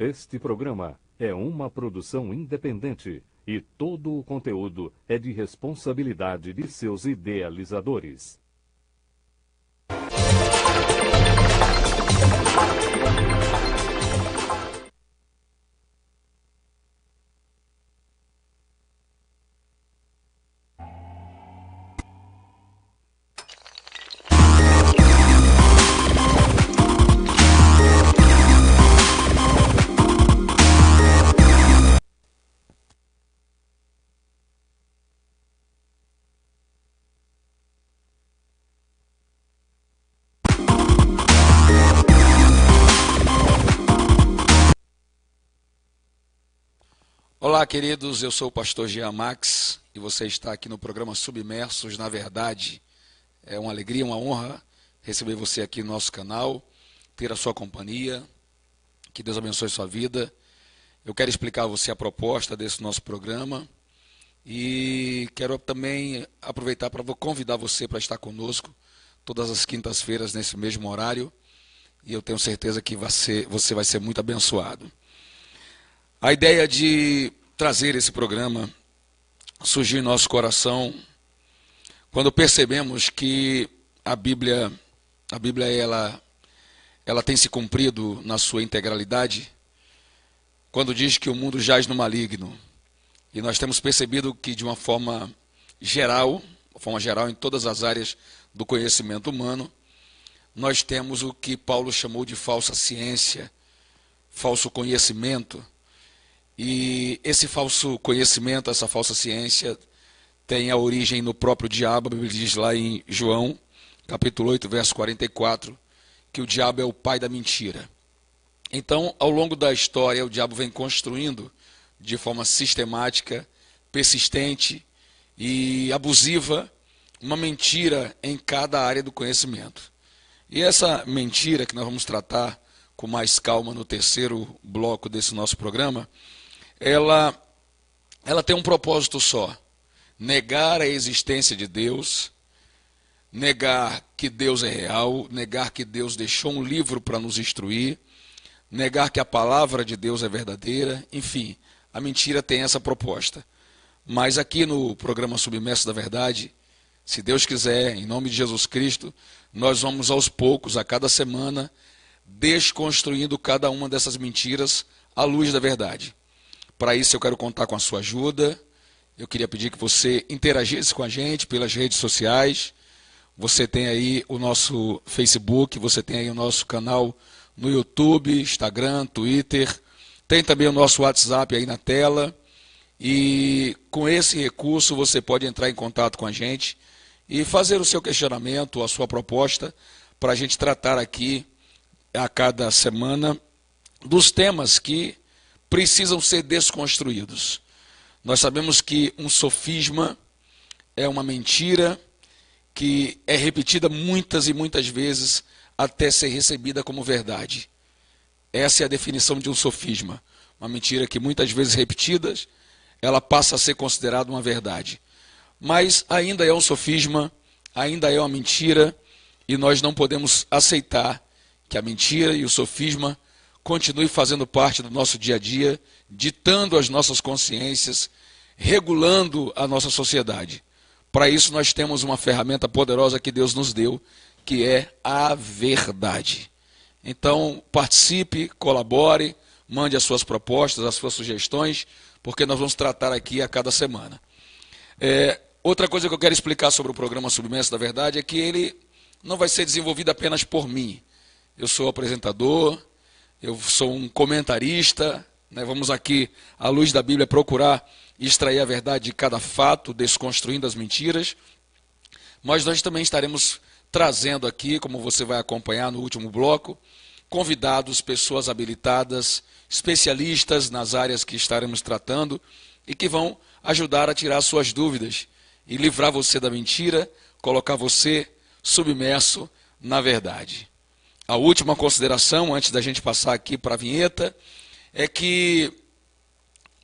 deste programa é uma produção independente e todo o conteúdo é de responsabilidade de seus idealizadores. Olá, queridos, eu sou o pastor Jean Max e você está aqui no programa Submersos na Verdade. É uma alegria, uma honra receber você aqui no nosso canal, ter a sua companhia, que Deus abençoe sua vida. Eu quero explicar a você a proposta desse nosso programa e quero também aproveitar para convidar você para estar conosco todas as quintas-feiras nesse mesmo horário e eu tenho certeza que você vai ser muito abençoado. A ideia de trazer esse programa surgiu em nosso coração quando percebemos que a Bíblia ela tem se cumprido na sua integralidade, quando diz que o mundo jaz no maligno. E nós temos percebido que de uma forma geral em todas as áreas do conhecimento humano, nós temos o que Paulo chamou de falsa ciência, falso conhecimento. E esse falso conhecimento, essa falsa ciência, tem a origem no próprio diabo. A Bíblia diz lá em João, capítulo 8, verso 44, que o diabo é o pai da mentira. Então, ao longo da história, o diabo vem construindo de forma sistemática, persistente e abusiva uma mentira em cada área do conhecimento. E essa mentira que nós vamos tratar com mais calma no terceiro bloco desse nosso programa, ela tem um propósito só: negar a existência de Deus, negar que Deus é real, negar que Deus deixou um livro para nos instruir, negar que a palavra de Deus é verdadeira. Enfim, a mentira tem essa proposta. Mas aqui no programa Submerso da Verdade, se Deus quiser, em nome de Jesus Cristo, nós vamos aos poucos, a cada semana, desconstruindo cada uma dessas mentiras à luz da verdade. Para isso eu quero contar com a sua ajuda. Eu queria pedir que você interagisse com a gente pelas redes sociais. Você tem aí o nosso Facebook, você tem aí o nosso canal no YouTube, Instagram, Twitter. Tem também o nosso WhatsApp aí na tela. E com esse recurso você pode entrar em contato com a gente e fazer o seu questionamento, a sua proposta, para a gente tratar aqui a cada semana dos temas que precisam ser desconstruídos. Nós sabemos que um sofisma é uma mentira que é repetida muitas e muitas vezes até ser recebida como verdade. Essa é a definição de um sofisma. Uma mentira que muitas vezes repetidas, ela passa a ser considerada uma verdade. Mas ainda é um sofisma, ainda é uma mentira, e nós não podemos aceitar que a mentira e o sofisma continue fazendo parte do nosso dia a dia, ditando as nossas consciências, regulando a nossa sociedade. Para isso nós temos uma ferramenta poderosa que Deus nos deu, que é a verdade. Então participe, colabore, mande as suas propostas, as suas sugestões, porque nós vamos tratar aqui a cada semana. Outra coisa que eu quero explicar sobre o programa Submerso da Verdade é que ele não vai ser desenvolvido apenas por mim. Eu sou apresentador, eu sou um comentarista, né? Vamos aqui, à luz da Bíblia, procurar extrair a verdade de cada fato, desconstruindo as mentiras. Mas nós também estaremos trazendo aqui, como você vai acompanhar no último bloco, convidados, pessoas habilitadas, especialistas nas áreas que estaremos tratando e que vão ajudar a tirar suas dúvidas e livrar você da mentira, colocar você submerso na verdade. A última consideração, antes da gente passar aqui para a vinheta, é que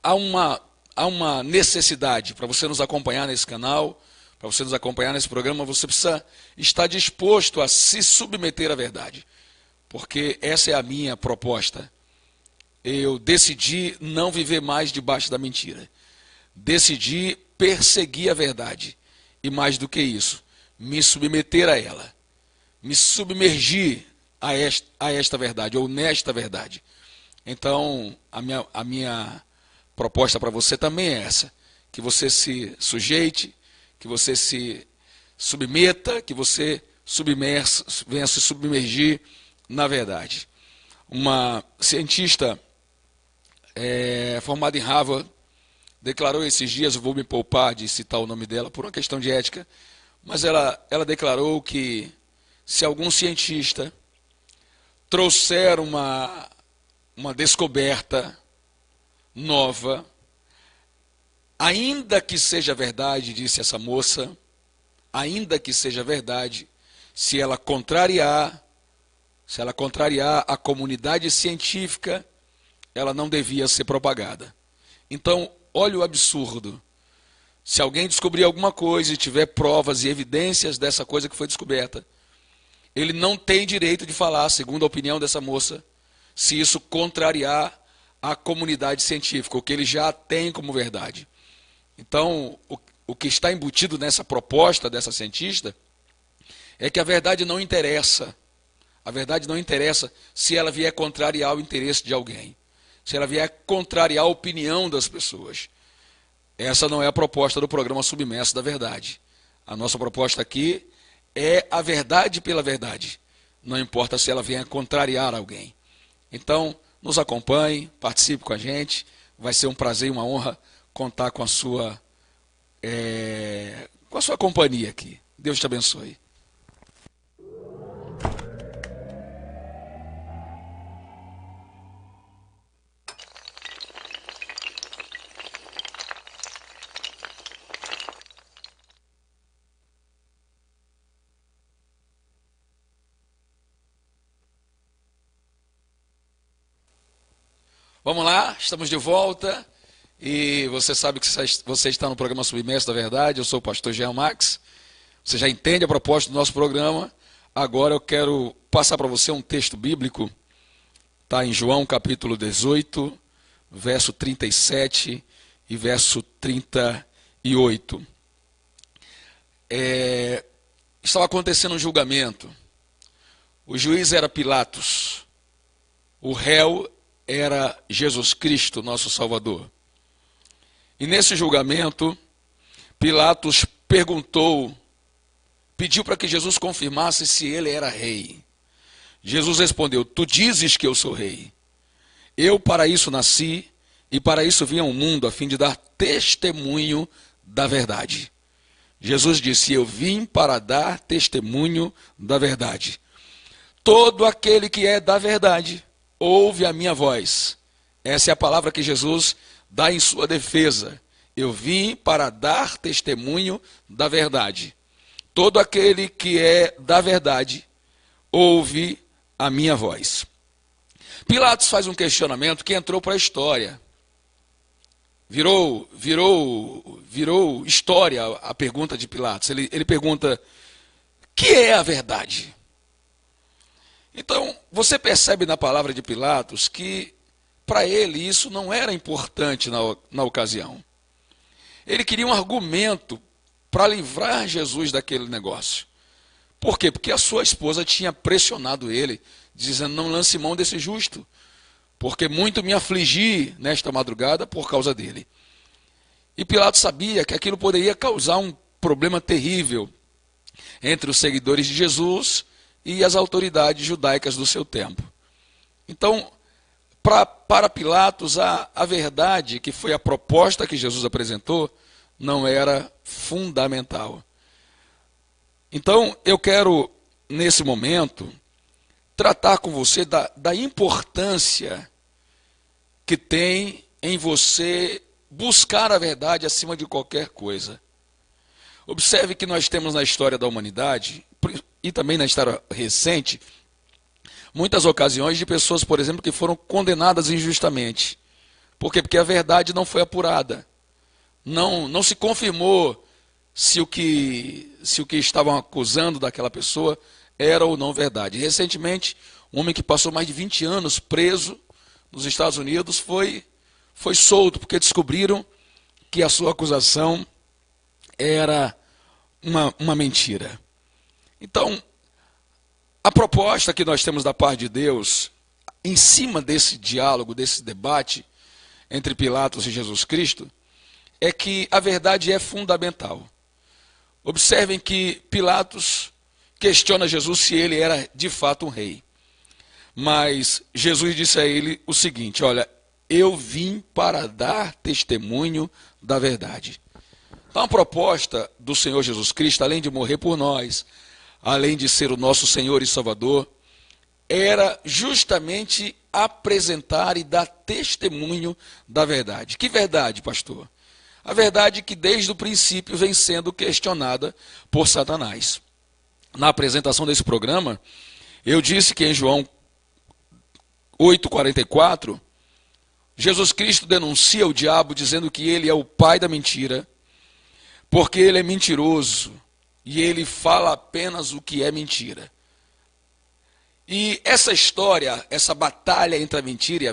há uma necessidade para você nos acompanhar nesse canal, para você nos acompanhar nesse programa, você precisa estar disposto a se submeter à verdade. Porque essa é a minha proposta. eu decidi não viver mais debaixo da mentira. Decidi perseguir a verdade. E mais do que isso, me submeter a ela. Me submergir a esta verdade, ou nesta verdade. Então, a minha proposta para você também é essa. Que você se sujeite, que você se submeta, que você venha se submergir na verdade. Uma cientista formada em Harvard declarou esses dias, eu vou me poupar de citar o nome dela por uma questão de ética, mas ela declarou que se algum cientista trouxer uma descoberta nova, ainda que seja verdade, disse essa moça, ainda que seja verdade, se ela contrariar a comunidade científica, ela não devia ser propagada. Então, olha o absurdo. Se alguém descobrir alguma coisa e tiver provas e evidências dessa coisa que foi descoberta, ele não tem direito de falar, segundo a opinião dessa moça, se isso contrariar a comunidade científica, o que ele já tem como verdade. Então, o que está embutido nessa proposta dessa cientista é que a verdade não interessa. A verdade não interessa se ela vier contrariar o interesse de alguém, se ela vier contrariar a opinião das pessoas. Essa não é a proposta do programa Submerso da Verdade. A nossa proposta aqui é a verdade pela verdade. Não importa se ela venha contrariar alguém. Então, nos acompanhe, participe com a gente. Vai ser um prazer e uma honra contar com a sua companhia aqui. Deus te abençoe. Vamos lá, estamos de volta. E você sabe que você está no programa Submerso da Verdade. Eu sou o pastor Jean Max. Você já entende a proposta do nosso programa. Agora eu quero passar para você um texto bíblico. Está em João capítulo 18, verso 37 e verso 38. Estava acontecendo um julgamento. O juiz era Pilatos. O réu era Jesus Cristo, nosso Salvador. E nesse julgamento, Pilatos pediu para que Jesus confirmasse se ele era rei. Jesus respondeu: tu dizes que eu sou rei. Eu para isso nasci e para isso vim ao mundo, a fim de dar testemunho da verdade. Jesus disse: eu vim para dar testemunho da verdade. Todo aquele que é da verdade ouve a minha voz. Essa é a palavra que Jesus dá em sua defesa. Eu vim para dar testemunho da verdade. Todo aquele que é da verdade ouve a minha voz. Pilatos faz um questionamento que entrou para a história. Virou história a pergunta de Pilatos. Ele pergunta: que é a verdade? Então, você percebe na palavra de Pilatos que, para ele, isso não era importante na ocasião. Ele queria um argumento para livrar Jesus daquele negócio. Por quê? Porque a sua esposa tinha pressionado ele, dizendo: não lance mão desse justo, porque muito me afligi nesta madrugada por causa dele. E Pilatos sabia que aquilo poderia causar um problema terrível entre os seguidores de Jesus e as autoridades judaicas do seu tempo. Então, para Pilatos, a verdade, que foi a proposta que Jesus apresentou, não era fundamental. Então, eu quero, nesse momento, tratar com você da importância que tem em você buscar a verdade acima de qualquer coisa. Observe que nós temos na história da humanidade, e também na história recente, muitas ocasiões de pessoas, por exemplo, que foram condenadas injustamente. Por quê? Porque a verdade não foi apurada. Não se confirmou se o que estavam acusando daquela pessoa era ou não verdade. Recentemente, um homem que passou mais de 20 anos preso nos Estados Unidos, foi solto, porque descobriram que a sua acusação era uma mentira. Então, a proposta que nós temos da parte de Deus, em cima desse diálogo, desse debate entre Pilatos e Jesus Cristo, é que a verdade é fundamental. Observem que Pilatos questiona Jesus se ele era de fato um rei. Mas Jesus disse a ele o seguinte: olha, eu vim para dar testemunho da verdade. Então a proposta do Senhor Jesus Cristo, além de morrer por nós, além de ser o nosso Senhor e Salvador, era justamente apresentar e dar testemunho da verdade. Que verdade, pastor? A verdade que desde o princípio vem sendo questionada por Satanás. Na apresentação desse programa, eu disse que em João 8,44, Jesus Cristo denuncia o diabo dizendo que ele é o pai da mentira, porque ele é mentiroso e ele fala apenas o que é mentira. E essa história, essa batalha entre a mentira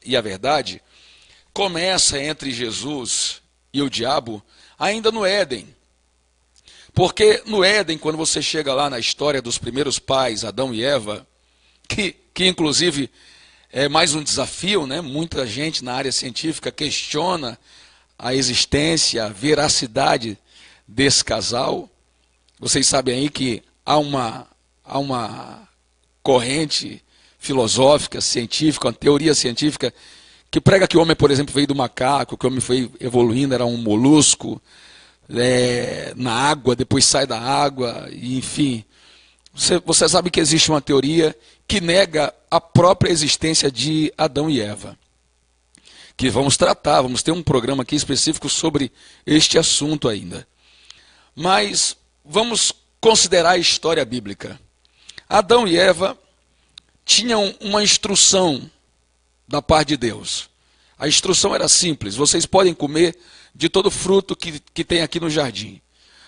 e a verdade, começa entre Jesus e o diabo ainda no Éden. Porque no Éden, quando você chega lá na história dos primeiros pais, Adão e Eva, que inclusive é mais um desafio, né? Muita gente na área científica questiona a existência, a veracidade desse casal. Vocês sabem aí que há uma corrente filosófica, científica, uma teoria científica que prega que o homem, por exemplo, veio do macaco, que o homem foi evoluindo, era um molusco, na água, depois sai da água, e, enfim. Você sabe que existe uma teoria que nega a própria existência de Adão e Eva, que vamos tratar, vamos ter um programa aqui específico sobre este assunto ainda. Mas vamos considerar a história bíblica. Adão e Eva tinham uma instrução da parte de Deus. A instrução era simples: vocês podem comer de todo fruto que tem aqui no jardim.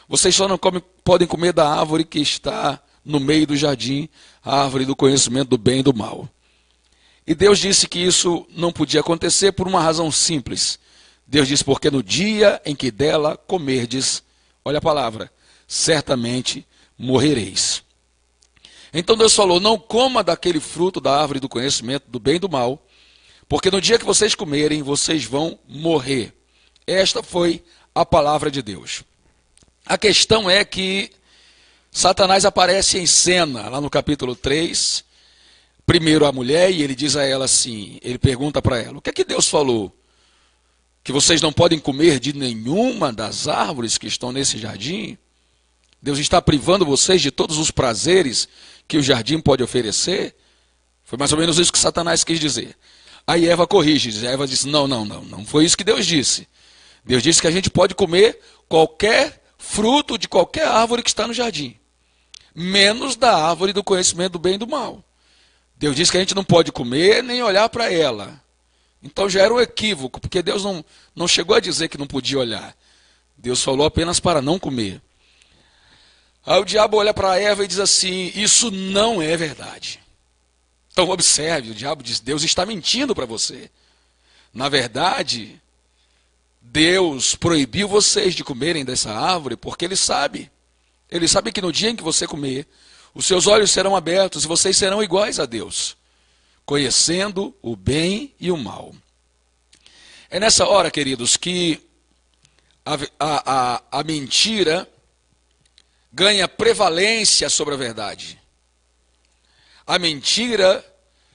Vocês só não podem comer da árvore que está no meio do jardim, a árvore do conhecimento do bem e do mal. E Deus disse que isso não podia acontecer por uma razão simples. Deus disse: porque no dia em que dela comerdes, olha a palavra, certamente morrereis. Então Deus falou: não coma daquele fruto da árvore do conhecimento do bem e do mal, porque no dia que vocês comerem, vocês vão morrer. Esta foi a palavra de Deus. A questão é que Satanás aparece em cena, lá no capítulo 3, primeiro a mulher, e ele diz a ela assim, ele pergunta para ela: o que é que Deus falou? Que vocês não podem comer de nenhuma das árvores que estão nesse jardim? Deus está privando vocês de todos os prazeres que o jardim pode oferecer? Foi mais ou menos isso que Satanás quis dizer. Aí Eva corrige, Eva diz: não foi isso que Deus disse. Deus disse que a gente pode comer qualquer fruto de qualquer árvore que está no jardim, menos da árvore do conhecimento do bem e do mal. Deus disse que a gente não pode comer nem olhar para ela. Então já era um equívoco, porque Deus não chegou a dizer que não podia olhar. Deus falou apenas para não comer. Aí o diabo olha para Eva e diz assim: isso não é verdade. Então observe, o diabo diz: Deus está mentindo para você. Na verdade, Deus proibiu vocês de comerem dessa árvore porque Ele sabe. Ele sabe que no dia em que você comer, os seus olhos serão abertos e vocês serão iguais a Deus, conhecendo o bem e o mal. É nessa hora, queridos, que a mentira ganha prevalência sobre a verdade. A mentira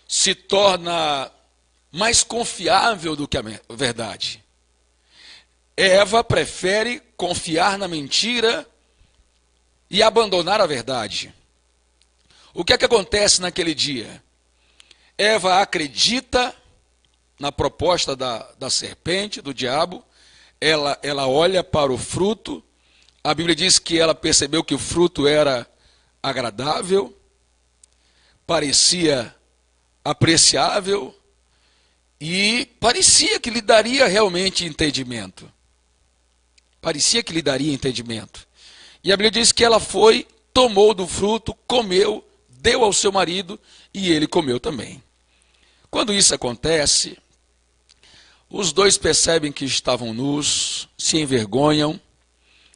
se torna mais confiável do que a verdade. Eva prefere confiar na mentira e abandonar a verdade. O que é que acontece naquele dia? Eva acredita na proposta da serpente, do diabo, ela olha para o fruto, a Bíblia diz que ela percebeu que o fruto era agradável, parecia apreciável e parecia que lhe daria realmente entendimento. Parecia que lhe daria entendimento. E a Bíblia diz que ela foi, tomou do fruto, comeu, deu ao seu marido e ele comeu também. Quando isso acontece, os dois percebem que estavam nus, se envergonham,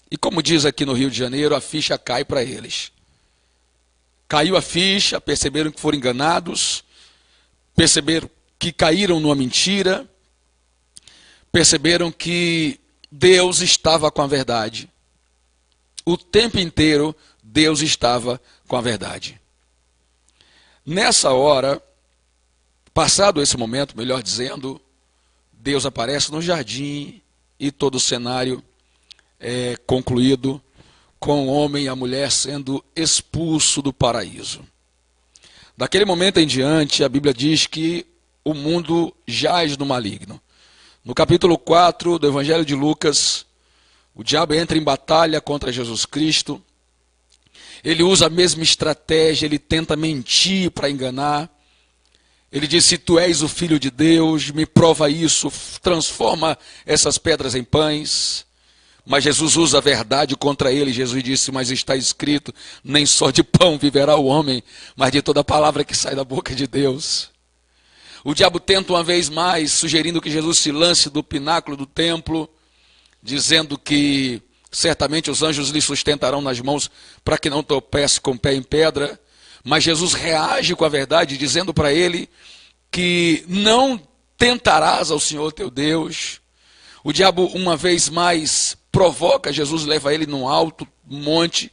e como diz aqui no Rio de Janeiro, a ficha cai para eles. Caiu a ficha, perceberam que foram enganados, perceberam que caíram numa mentira, perceberam que Deus estava com a verdade. O tempo inteiro, Deus estava com a verdade. Nessa hora, passado esse momento, melhor dizendo, Deus aparece no jardim e todo o cenário é concluído com o homem e a mulher sendo expulsos do paraíso. Daquele momento em diante, a Bíblia diz que o mundo jaz no maligno. No capítulo 4 do Evangelho de Lucas, o diabo entra em batalha contra Jesus Cristo. Ele usa a mesma estratégia, ele tenta mentir para enganar. Ele diz, se tu és o Filho de Deus, me prova isso, transforma essas pedras em pães. Mas Jesus usa a verdade contra ele. Jesus disse, mas está escrito, nem só de pão viverá o homem, mas de toda palavra que sai da boca de Deus. O diabo tenta uma vez mais, sugerindo que Jesus se lance do pináculo do templo, dizendo que certamente os anjos lhe sustentarão nas mãos para que não tropece com o pé em pedra. Mas Jesus reage com a verdade, dizendo para ele que não tentarás ao Senhor teu Deus. O diabo, uma vez mais, provoca Jesus, leva ele num alto monte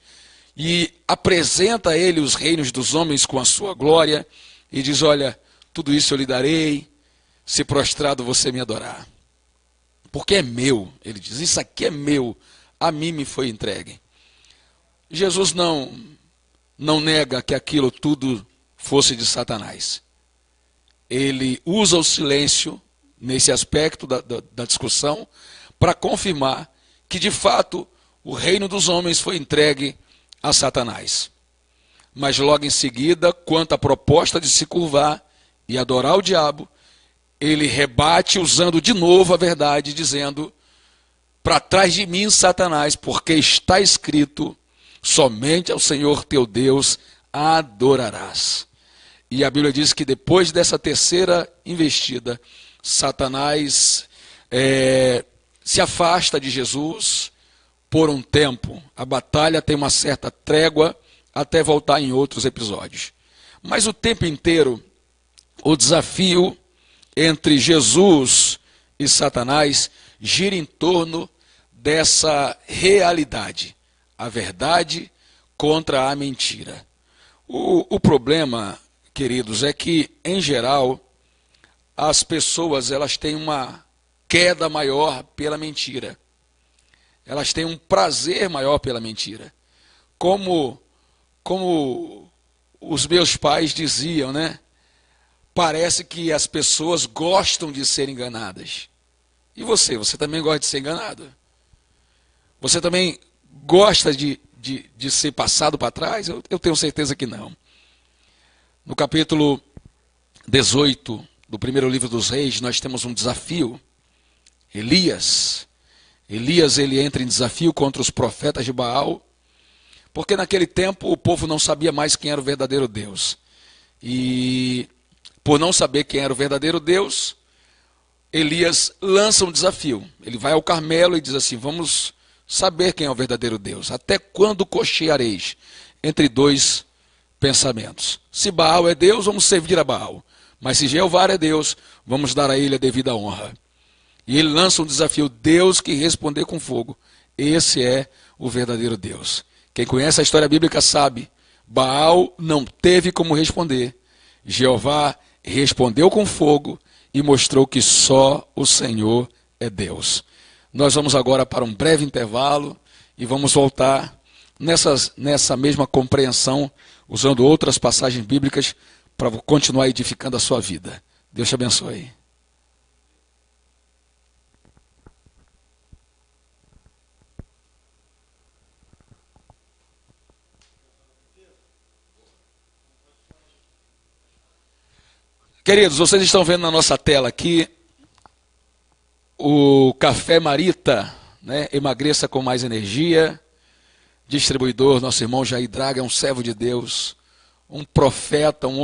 e apresenta a ele os reinos dos homens com a sua glória e diz, olha, tudo isso eu lhe darei, se prostrado você me adorar. Porque é meu, ele diz, isso aqui é meu, a mim me foi entregue. Jesus não nega que aquilo tudo fosse de Satanás. Ele usa o silêncio nesse aspecto da discussão para confirmar que de fato o reino dos homens foi entregue a Satanás. Mas logo em seguida, quanto à proposta de se curvar e adorar o diabo, ele rebate usando de novo a verdade, dizendo, para trás de mim, Satanás, porque está escrito, somente ao Senhor teu Deus adorarás. E a Bíblia diz que depois dessa terceira investida, Satanás se afasta de Jesus por um tempo. A batalha tem uma certa trégua até voltar em outros episódios. Mas o tempo inteiro, o desafio entre Jesus e Satanás gira em torno dessa realidade. A verdade contra a mentira. O problema, queridos, é que, em geral, as pessoas elas têm uma queda maior pela mentira. Elas têm um prazer maior pela mentira. Como os meus pais diziam, né? Parece que as pessoas gostam de ser enganadas. E você também gosta de ser enganado? Você também gosta de ser passado para trás? Eu tenho certeza que não. No capítulo 18 do primeiro livro dos Reis, nós temos um desafio. Elias, ele entra em desafio contra os profetas de Baal, porque naquele tempo o povo não sabia mais quem era o verdadeiro Deus. E por não saber quem era o verdadeiro Deus, Elias lança um desafio. Ele vai ao Carmelo e diz assim, vamos saber quem é o verdadeiro Deus. Até quando cocheareis entre dois pensamentos? Se Baal é Deus, vamos servir a Baal. Mas se Jeová é Deus, vamos dar a ele a devida honra. E ele lança um desafio, Deus que responder com fogo. Esse é o verdadeiro Deus. Quem conhece a história bíblica sabe, Baal não teve como responder. Jeová respondeu com fogo e mostrou que só o Senhor é Deus. Nós vamos agora para um breve intervalo e vamos voltar nessa mesma compreensão, usando outras passagens bíblicas para continuar edificando a sua vida. Deus te abençoe. Queridos, vocês estão vendo na nossa tela aqui o Café Marita, né? Emagreça com mais energia. Distribuidor, nosso irmão Jair Draga, é um servo de Deus, um profeta, um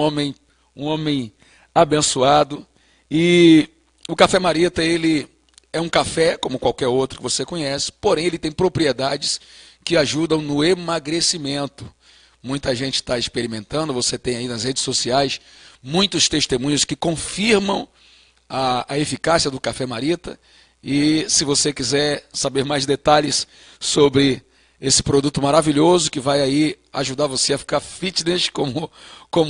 homem abençoado. E o Café Marita, ele é um café como qualquer outro que você conhece, porém ele tem propriedades que ajudam no emagrecimento. Muita gente está experimentando, você tem aí nas redes sociais muitos testemunhos que confirmam a eficácia do Café Marita. E se você quiser saber mais detalhes sobre esse produto maravilhoso que vai aí ajudar você a ficar fitness, como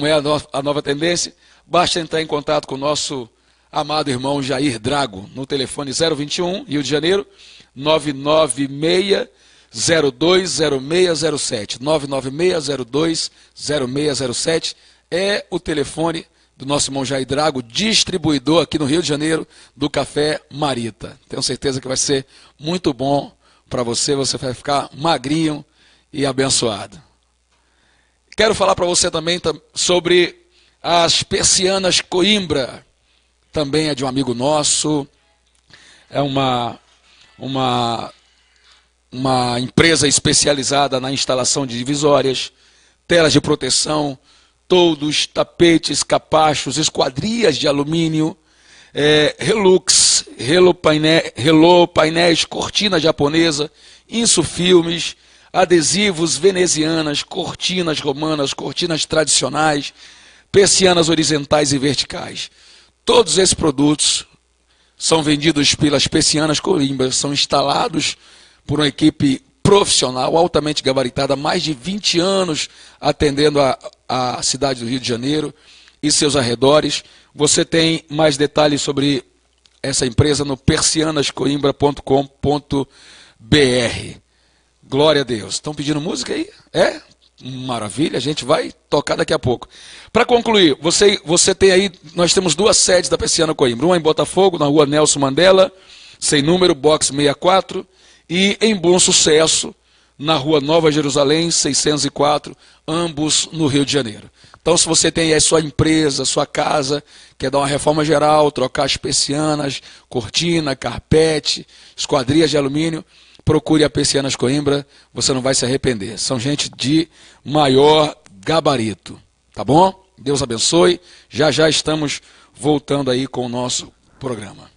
é a nova tendência, basta entrar em contato com o nosso amado irmão Jair Drago, no telefone 021, Rio de Janeiro, 996020607. 996020607 é o telefone do nosso irmão Jair Drago, distribuidor aqui no Rio de Janeiro do Café Marita. Tenho certeza que vai ser muito bom para você, você vai ficar magrinho e abençoado. Quero falar para você também sobre as persianas Coimbra. Também é de um amigo nosso, é uma empresa especializada na instalação de divisórias, telas de proteção, toldos, tapetes, capachos, esquadrias de alumínio, relux, painéis, cortina japonesa, insufilmes, adesivos venezianas, cortinas romanas, cortinas tradicionais, persianas horizontais e verticais. Todos esses produtos são vendidos pelas Persianas Coimbra, são instalados por uma equipe profissional, altamente gabaritada, há mais de 20 anos atendendo a cidade do Rio de Janeiro e seus arredores. Você tem mais detalhes sobre essa empresa no persianascoimbra.com.br. Glória a Deus. Estão pedindo música aí? É? Maravilha, a gente vai tocar daqui a pouco. Para concluir, você tem aí, nós temos duas sedes da Persiana Coimbra, uma em Botafogo, na rua Nelson Mandela, sem número, box 64, e em Bom Sucesso, na rua Nova Jerusalém, 604, ambos no Rio de Janeiro. Então, se você tem aí sua empresa, sua casa, quer dar uma reforma geral, trocar as persianas, cortina, carpete, esquadrias de alumínio, procure a Persianas Coimbra, você não vai se arrepender. São gente de maior gabarito, tá bom? Deus abençoe. Já já estamos voltando aí com o nosso programa.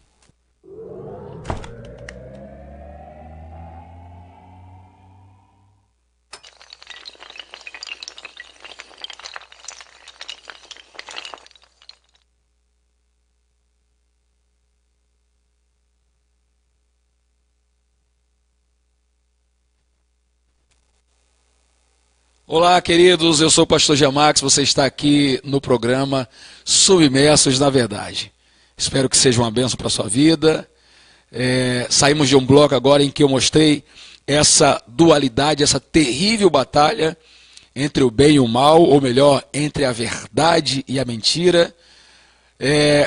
Olá, queridos, eu sou o pastor Jamax, você está aqui no programa Submersos na Verdade. Espero que seja uma bênção para a sua vida. Saímos de um bloco agora em que eu mostrei essa dualidade, essa terrível batalha entre o bem e o mal, ou melhor, entre a verdade e a mentira.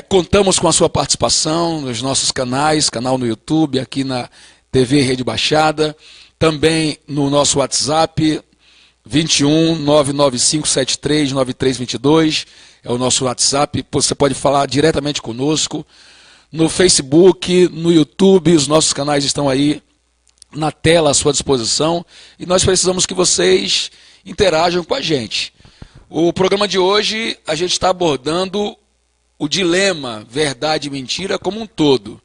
Contamos com a sua participação nos nossos canais, canal no YouTube, aqui na TV Rede Baixada, também no nosso WhatsApp, 21 995 73 9322, é o nosso WhatsApp, você pode falar diretamente conosco, no Facebook, no YouTube, os nossos canais estão aí na tela à sua disposição, e nós precisamos que vocês interajam com a gente. O programa de hoje, a gente está abordando o dilema verdade e mentira como um todo,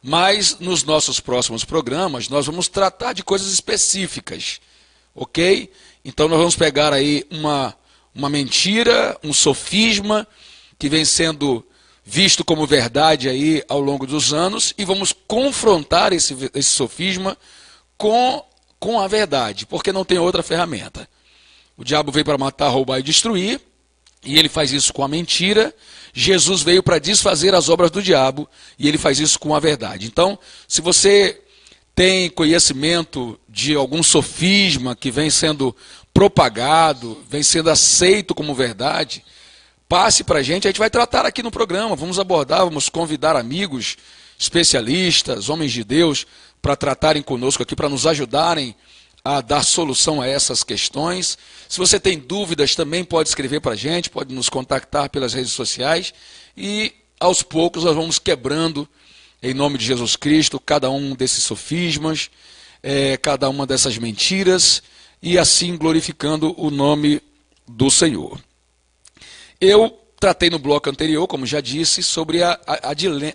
mas nos nossos próximos programas, nós vamos tratar de coisas específicas, ok? Então nós vamos pegar aí uma mentira, um sofisma que vem sendo visto como verdade aí ao longo dos anos e vamos confrontar esse sofisma com a verdade, porque não tem outra ferramenta. O diabo veio para matar, roubar e destruir, e ele faz isso com a mentira. Jesus veio para desfazer as obras do diabo e ele faz isso com a verdade. Então, se você tem conhecimento de algum sofisma que vem sendo propagado, vem sendo aceito como verdade, passe para a gente vai tratar aqui no programa, vamos abordar, vamos convidar amigos, especialistas, homens de Deus, para tratarem conosco aqui, para nos ajudarem a dar solução a essas questões. Se você tem dúvidas, também pode escrever para a gente, pode nos contactar pelas redes sociais, e aos poucos nós vamos quebrando, em nome de Jesus Cristo, cada um desses sofismas, cada uma dessas mentiras, e assim glorificando o nome do Senhor. Eu tratei no bloco anterior, como já disse, sobre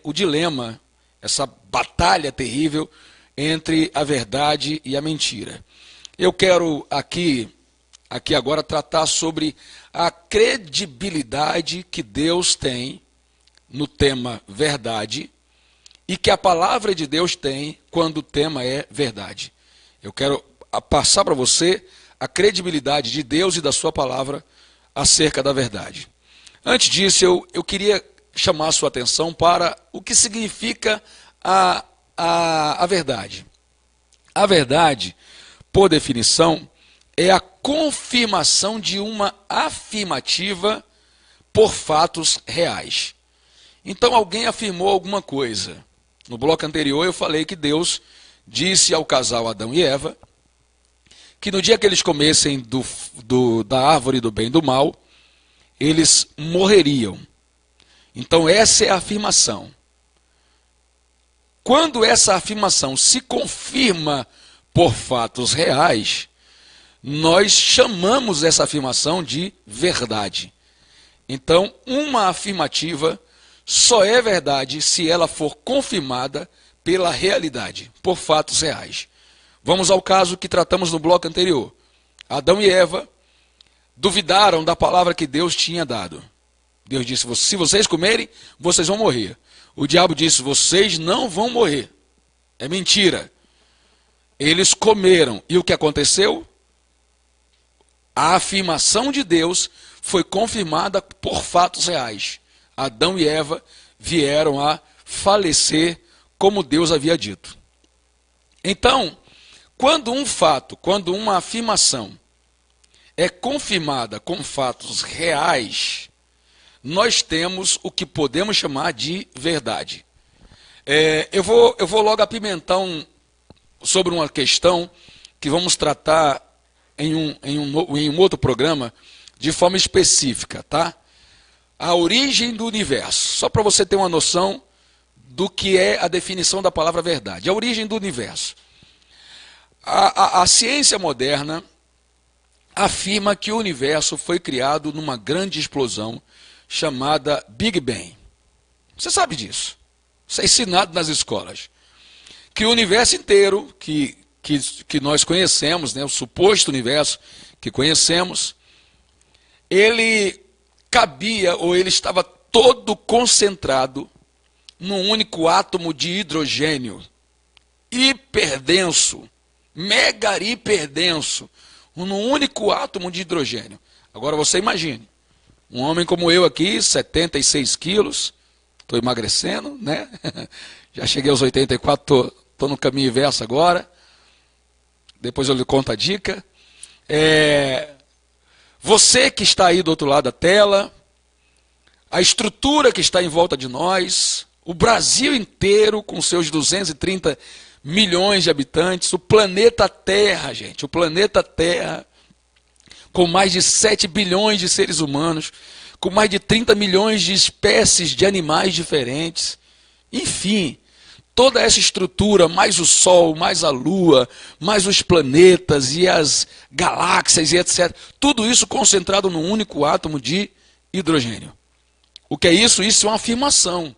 o dilema, essa batalha terrível entre a verdade e a mentira. Eu quero aqui agora tratar sobre a credibilidade que Deus tem no tema verdade e que a palavra de Deus tem quando o tema é verdade. Eu quero passar para você a credibilidade de Deus e da sua palavra acerca da verdade. Antes disso, eu queria chamar a sua atenção para o que significa a verdade. A verdade, por definição, é a confirmação de uma afirmativa por fatos reais. Então, alguém afirmou alguma coisa. No bloco anterior, eu falei que Deus disse ao casal Adão e Eva que no dia que eles comessem da árvore do bem e do mal, eles morreriam. Então, essa é a afirmação. Quando essa afirmação se confirma por fatos reais, nós chamamos essa afirmação de verdade. Então, uma afirmativa só é verdade se ela for confirmada pela realidade, por fatos reais. Vamos ao caso que tratamos no bloco anterior. Adão e Eva duvidaram da palavra que Deus tinha dado. Deus disse, se vocês comerem, vocês vão morrer. O diabo disse, vocês não vão morrer. É mentira. Eles comeram. E o que aconteceu? A afirmação de Deus foi confirmada por fatos reais. Adão e Eva vieram a falecer como Deus havia dito. Então, quando uma afirmação é confirmada com fatos reais, nós temos o que podemos chamar de verdade. Eu vou logo apimentar sobre uma questão que vamos tratar em um outro programa de forma específica, tá? A origem do universo. Só para você ter uma noção do que é a definição da palavra verdade. A origem do universo. A ciência moderna afirma que o universo foi criado numa grande explosão chamada Big Bang. Você sabe disso. Isso é ensinado nas escolas. Que o universo inteiro que nós conhecemos, né, o suposto universo que conhecemos, ele cabia ou ele estava todo concentrado num único átomo de hidrogênio, hiperdenso, mega hiperdenso, num único átomo de hidrogênio. Agora você imagine, um homem como eu aqui, 76 quilos, estou emagrecendo, né? Já cheguei aos 84, estou no caminho inverso agora. Depois eu lhe conto a dica. Você que está aí do outro lado da tela, a estrutura que está em volta de nós, o Brasil inteiro com seus 230 milhões de habitantes, o planeta Terra, gente, o planeta Terra, com mais de 7 bilhões de seres humanos, com mais de 30 milhões de espécies de animais diferentes, enfim, toda essa estrutura, mais o Sol, mais a Lua, mais os planetas e as galáxias e etc. Tudo isso concentrado num único átomo de hidrogênio. O que é isso? Isso é uma afirmação.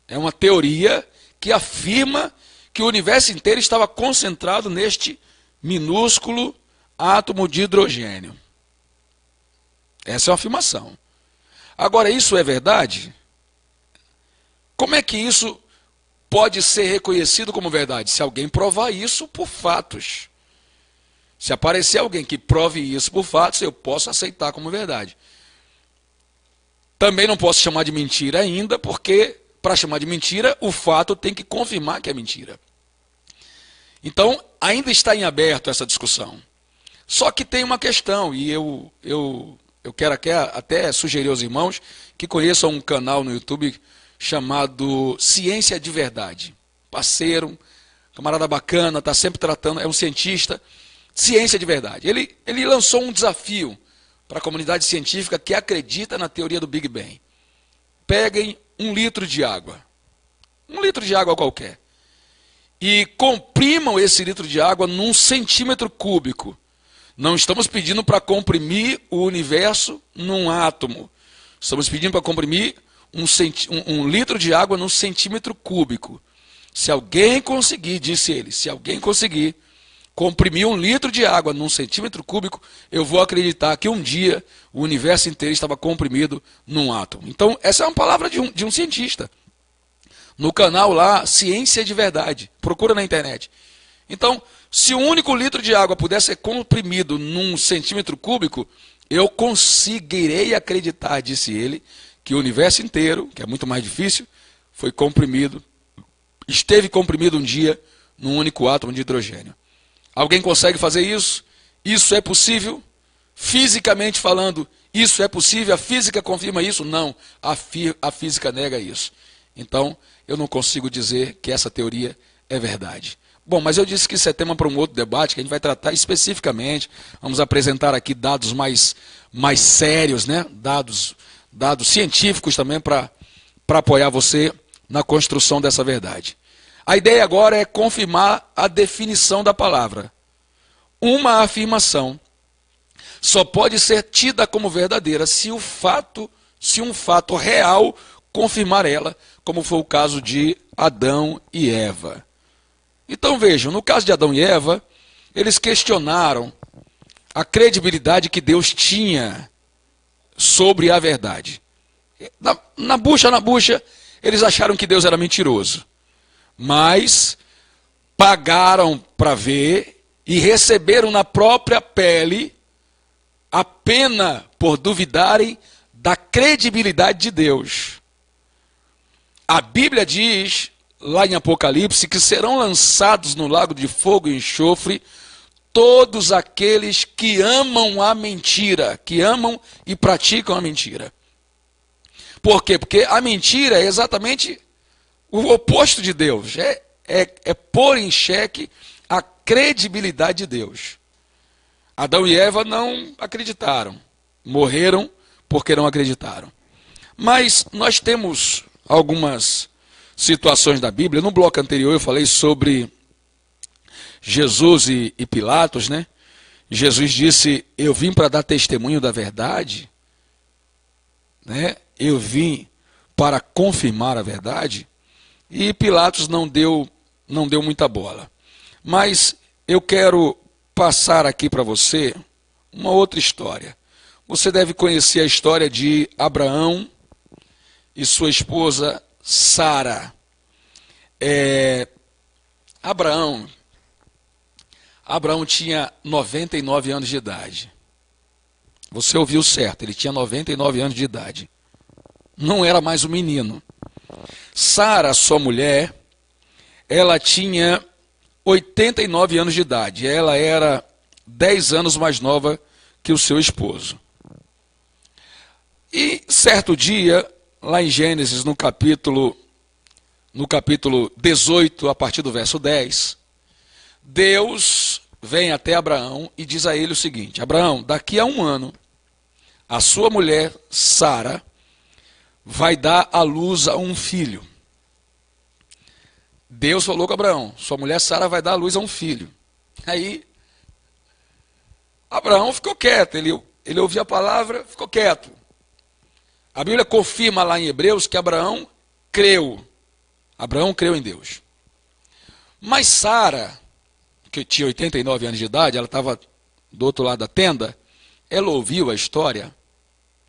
É uma teoria que afirma que o universo inteiro estava concentrado neste minúsculo átomo de hidrogênio. Essa é uma afirmação. Agora, isso é verdade? Como é que isso pode ser reconhecido como verdade? Se alguém provar isso por fatos. Se aparecer alguém que prove isso por fatos, eu posso aceitar como verdade. Também não posso chamar de mentira ainda, porque para chamar de mentira, o fato tem que confirmar que é mentira. Então, ainda está em aberto essa discussão. Só que tem uma questão, e eu quero até sugerir aos irmãos que conheçam um canal no YouTube chamado Ciência de Verdade. Parceiro, camarada bacana, está sempre tratando, é um cientista, Ciência de Verdade. Ele lançou um desafio para a comunidade científica que acredita na teoria do Big Bang. Peguem 1 litro de água, 1 litro de água qualquer, e comprimam esse litro de água num centímetro cúbico. Não estamos pedindo para comprimir o universo num átomo. Estamos pedindo para comprimir um litro de água num centímetro cúbico. Se alguém conseguir, disse ele, se alguém conseguir comprimir 1 litro de água num centímetro cúbico, eu vou acreditar que um dia o universo inteiro estava comprimido num átomo. Então, essa é uma palavra de um cientista. No canal lá, Ciência de Verdade. Procura na internet. Então, se um único litro de água pudesse ser comprimido num centímetro cúbico, eu conseguirei acreditar, disse ele, que o universo inteiro, que é muito mais difícil, foi comprimido, esteve comprimido um dia num único átomo de hidrogênio. Alguém consegue fazer isso? Isso é possível? Fisicamente falando, isso é possível? A física confirma isso? Não, a física nega isso. Então, eu não consigo dizer que essa teoria é verdade. Bom, mas eu disse que isso é tema para um outro debate, que a gente vai tratar especificamente. Vamos apresentar aqui dados mais sérios, né? Dados científicos também para apoiar você na construção dessa verdade. A ideia agora é confirmar a definição da palavra. Uma afirmação só pode ser tida como verdadeira se um fato real confirmar ela, como foi o caso de Adão e Eva. Então vejam, no caso de Adão e Eva, eles questionaram a credibilidade que Deus tinha sobre a verdade. Na bucha, eles acharam que Deus era mentiroso. Mas pagaram para ver e receberam na própria pele a pena por duvidarem da credibilidade de Deus. A Bíblia diz, lá em Apocalipse, que serão lançados no lago de fogo e enxofre todos aqueles que amam a mentira, que amam e praticam a mentira. Por quê? Porque a mentira é exatamente o oposto de Deus. É pôr em xeque a credibilidade de Deus. Adão e Eva não acreditaram. Morreram porque não acreditaram. Mas nós temos algumas situações da Bíblia. No bloco anterior eu falei sobre Jesus e Pilatos, né? Jesus disse, eu vim para dar testemunho da verdade, né? Eu vim para confirmar a verdade. E Pilatos não deu muita bola. Mas eu quero passar aqui para você uma outra história. Você deve conhecer a história de Abraão e sua esposa Sara. Abraão tinha 99 anos de idade. Você ouviu certo, ele tinha 99 anos de idade. Não era mais um menino. Sara, sua mulher, ela tinha 89 anos de idade. Ela era 10 anos mais nova que o seu esposo. E certo dia, lá em Gênesis, no capítulo 18, a partir do verso 10, Deus vem até Abraão e diz a ele o seguinte: Abraão, daqui a 1 ano, a sua mulher, Sara, vai dar à luz a um filho. Deus falou com Abraão, sua mulher Sara vai dar à luz a um filho. Aí, Abraão ficou quieto, ele ouviu a palavra, ficou quieto. A Bíblia confirma lá em Hebreus que Abraão creu. Abraão creu em Deus. Mas Sara, que tinha 89 anos de idade, ela estava do outro lado da tenda, ela ouviu a história,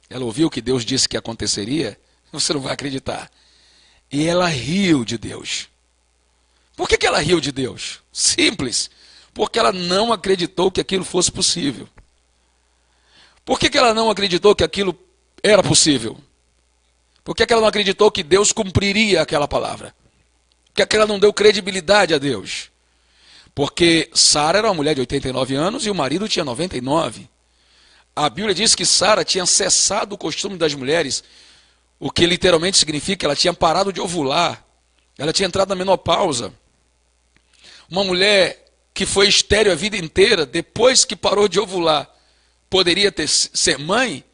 ela ouviu o que Deus disse que aconteceria, você não vai acreditar. E ela riu de Deus. Por que ela riu de Deus? Simples. Porque ela não acreditou que aquilo fosse possível. Por que ela não acreditou que aquilo era possível? Por que ela não acreditou que Deus cumpriria aquela palavra? Por que ela não deu credibilidade a Deus? Porque Sara era uma mulher de 89 anos e o marido tinha 99. A Bíblia diz que Sara tinha cessado o costume das mulheres, o que literalmente significa que ela tinha parado de ovular. Ela tinha entrado na menopausa. Uma mulher que foi estéril a vida inteira, depois que parou de ovular, poderia ser mãe?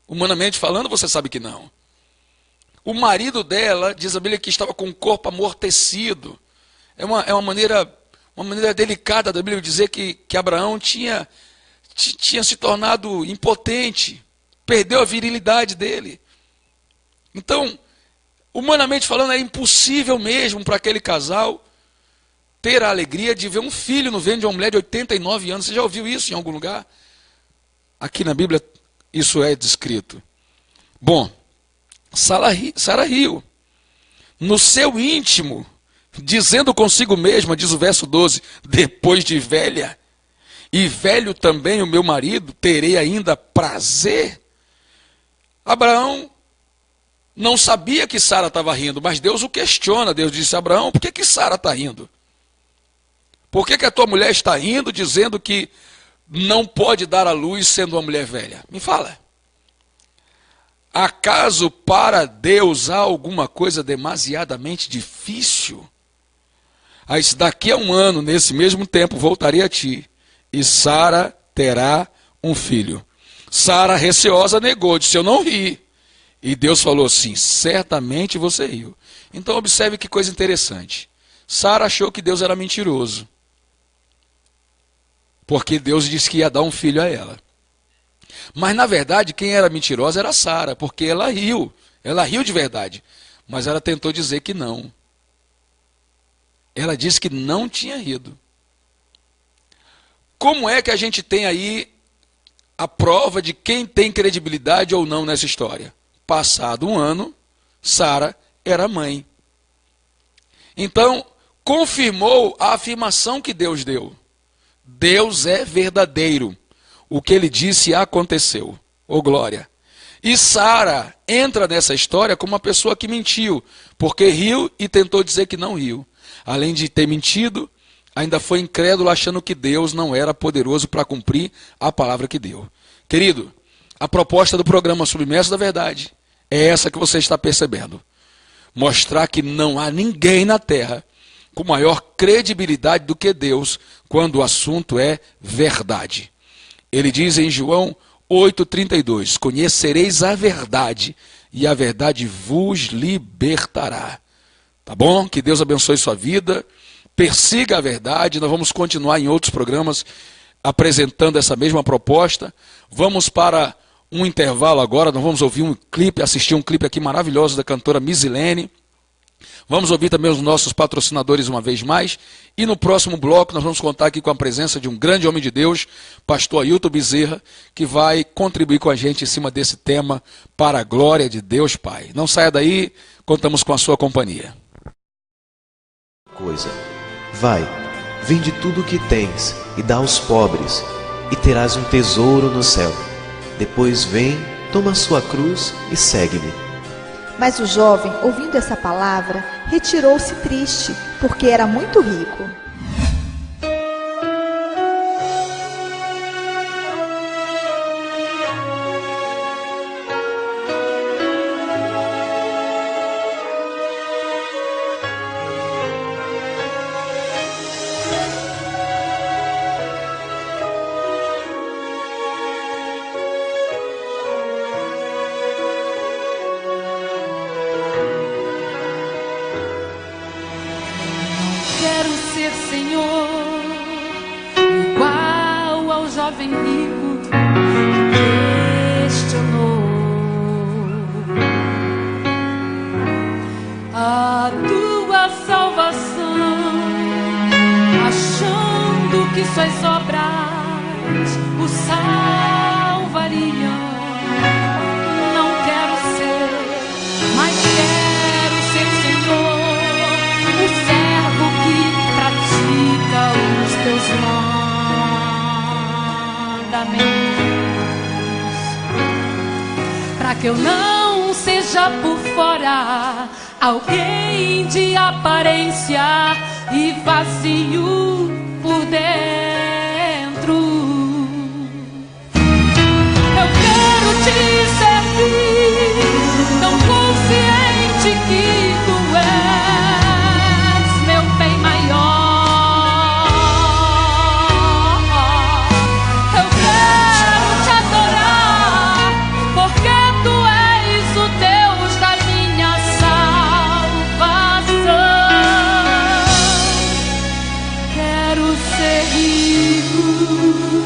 Humanamente falando, você sabe que não. O marido dela, diz a Bíblia, que estava com o corpo amortecido. É uma maneira delicada da Bíblia dizer que Abraão tinha se tornado impotente. perdeu a virilidade dele. Então, humanamente falando, é impossível mesmo para aquele casal ter a alegria de ver um filho no ventre de uma mulher de 89 anos. Você já ouviu isso em algum lugar? Aqui na Bíblia isso é descrito. Bom, Sara riu. No seu íntimo, dizendo consigo mesma, diz o verso 12, depois de velha, e velho também o meu marido, terei ainda prazer. Abraão não sabia que Sara estava rindo, mas Deus o questiona. Deus disse: Abraão, por que Sara está rindo? Por que a tua mulher está rindo, dizendo que não pode dar à luz sendo uma mulher velha? Me fala. Acaso para Deus há alguma coisa demasiadamente difícil? Aí, daqui a um ano, nesse mesmo tempo, voltarei a ti, e Sara terá um filho. Sara, receosa, negou, disse: eu não ri. E Deus falou assim: certamente você riu. Então observe que coisa interessante. Sara achou que Deus era mentiroso, porque Deus disse que ia dar um filho a ela. Mas na verdade quem era mentirosa era Sara, porque ela riu de verdade, mas ela tentou dizer que não. Ela disse que não tinha rido. Como é que a gente tem aí a prova de quem tem credibilidade ou não nessa história? Passado um ano, Sara era mãe. Então, confirmou a afirmação que Deus deu. Deus é verdadeiro. O que ele disse aconteceu. Ô glória. E Sara entra nessa história como uma pessoa que mentiu, porque riu e tentou dizer que não riu. Além de ter mentido, ainda foi incrédulo, achando que Deus não era poderoso para cumprir a palavra que deu. Querido, a proposta do programa Submerso da Verdade é essa que você está percebendo. Mostrar que não há ninguém na terra com maior credibilidade do que Deus quando o assunto é verdade. Ele diz em João 8,32, conhecereis a verdade e a verdade vos libertará. Tá bom? Que Deus abençoe sua vida, persiga a verdade. Nós vamos continuar em outros programas apresentando essa mesma proposta. Vamos para um intervalo agora, nós vamos ouvir um clipe, assistir um clipe aqui maravilhoso da cantora Misilene. Vamos ouvir também os nossos patrocinadores uma vez mais. E no próximo bloco nós vamos contar aqui com a presença de um grande homem de Deus, pastor Ailton Bezerra, que vai contribuir com a gente em cima desse tema para a glória de Deus Pai. Não saia daí, contamos com a sua companhia. Vai, vende tudo o que tens e dá aos pobres, e terás um tesouro no céu. Depois vem, toma a sua cruz e segue-me. Mas o jovem, ouvindo essa palavra, retirou-se triste, porque era muito rico. Para que eu não seja por fora alguém de aparência e vazio por dentro. Eu quero te servir, tão consciente que tu és meu bem maior. Eu quero te adorar, porque tu és o Deus da minha salvação. Quero ser rico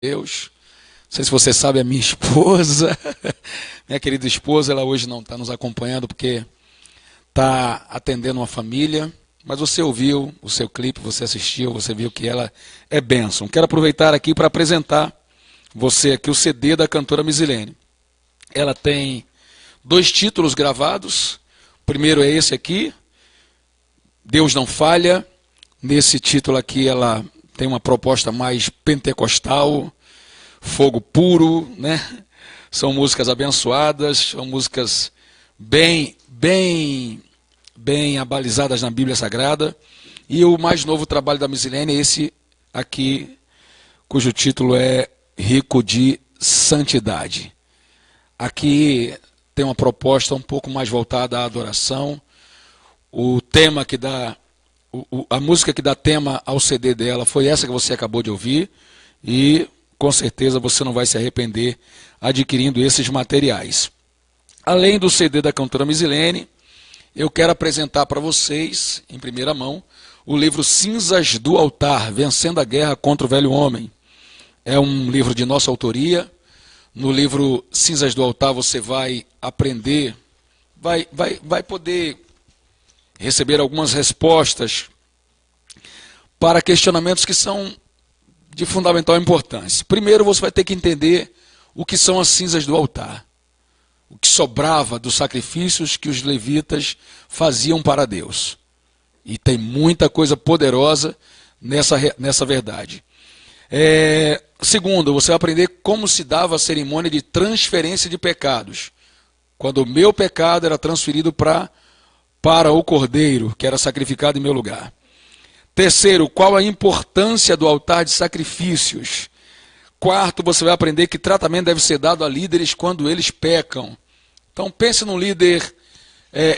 Deus. Não sei se você sabe, a minha esposa, minha querida esposa, ela hoje não está nos acompanhando porque está atendendo uma família, mas você ouviu o seu clipe, você assistiu, você viu que ela é bênção. Quero aproveitar aqui para apresentar você aqui o CD da cantora Misilene. Ela tem 2 títulos gravados. O primeiro é esse aqui, Deus Não Falha. Nesse título aqui ela tem uma proposta mais pentecostal, fogo puro, né? São músicas abençoadas, são músicas bem abalizadas na Bíblia Sagrada. E o mais novo trabalho da Misilene é esse aqui, cujo título é Rico de Santidade. Aqui tem uma proposta um pouco mais voltada à adoração. O tema que dá, a música que dá tema ao CD dela foi essa que você acabou de ouvir. E com certeza você não vai se arrepender adquirindo esses materiais. Além do CD da cantora Misilene, eu quero apresentar para vocês, em primeira mão, o livro Cinzas do Altar, Vencendo a Guerra contra o Velho Homem. É um livro de nossa autoria. No livro Cinzas do Altar você vai aprender, vai poder receber algumas respostas para questionamentos que são de fundamental importância. Primeiro você vai ter que entender o que são as cinzas do altar. O que sobrava dos sacrifícios que os levitas faziam para Deus. E tem muita coisa poderosa nessa verdade. Segundo, você vai aprender como se dava a cerimônia de transferência de pecados. Quando o meu pecado era transferido para o cordeiro, que era sacrificado em meu lugar. Terceiro, qual a importância do altar de sacrifícios. Quarto, você vai aprender que tratamento deve ser dado a líderes quando eles pecam. Então pense num líder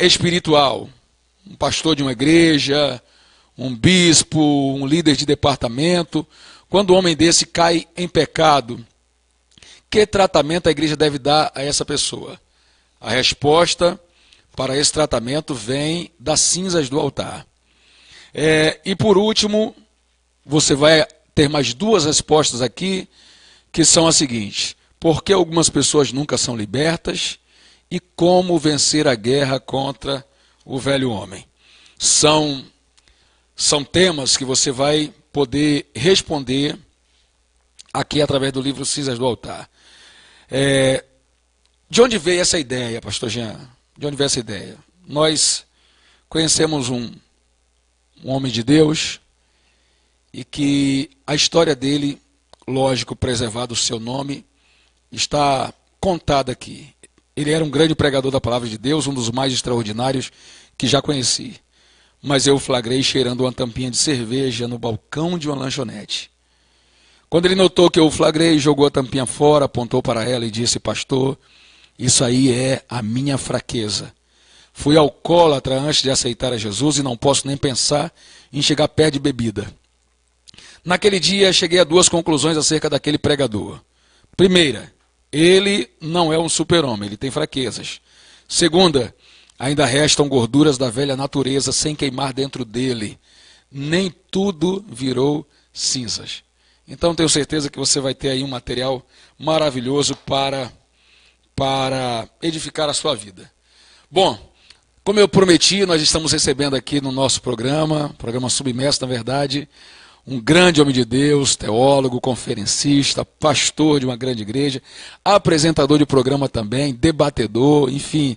espiritual, um pastor de uma igreja, um bispo, um líder de departamento. Quando um homem desse cai em pecado, que tratamento a igreja deve dar a essa pessoa? A resposta para esse tratamento vem das cinzas do altar. E por último, você vai ter mais 2 respostas aqui, que são as seguintes: por que algumas pessoas nunca são libertas e como vencer a guerra contra o velho homem. São temas que você vai poder responder aqui através do livro Cinzas do Altar. De onde veio essa ideia, pastor Jean? De onde veio essa ideia? Nós conhecemos um homem de Deus e que a história dele, lógico, preservado o seu nome, está contada aqui. Ele era um grande pregador da palavra de Deus, um dos mais extraordinários que já conheci. Mas eu o flagrei cheirando uma tampinha de cerveja no balcão de uma lanchonete. Quando ele notou que eu o flagrei, jogou a tampinha fora, apontou para ela e disse: pastor, isso aí é a minha fraqueza. Fui alcoólatra antes de aceitar a Jesus e não posso nem pensar em chegar perto de bebida. Naquele dia, cheguei a 2 conclusões acerca daquele pregador. Primeira, ele não é um super-homem, ele tem fraquezas. Segunda, ainda restam gorduras da velha natureza sem queimar dentro dele. Nem tudo virou cinzas. Então tenho certeza que você vai ter aí um material maravilhoso para edificar a sua vida. Bom, como eu prometi, nós estamos recebendo aqui no nosso programa Submerso, na verdade, um grande homem de Deus, teólogo, conferencista, pastor de uma grande igreja, apresentador de programa também, debatedor, enfim,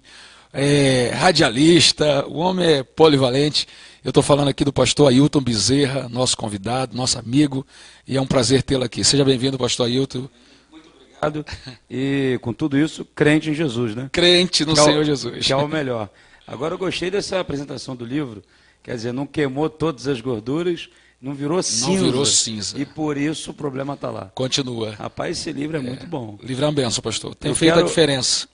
radialista, o homem é polivalente. Eu estou falando aqui do pastor Ailton Bezerra, nosso convidado, nosso amigo, e é um prazer tê-lo aqui. Seja bem-vindo, pastor Ailton. Muito obrigado. E com tudo isso, crente em Jesus, né? Crente no Senhor Jesus. Que é o melhor. Agora eu gostei dessa apresentação do livro, quer dizer, não queimou todas as gorduras, não virou cinza. Não virou cinza. E por isso o problema está lá. Continua. Rapaz, esse livro é muito bom. O livro é uma benção, pastor. Tem feito a diferença.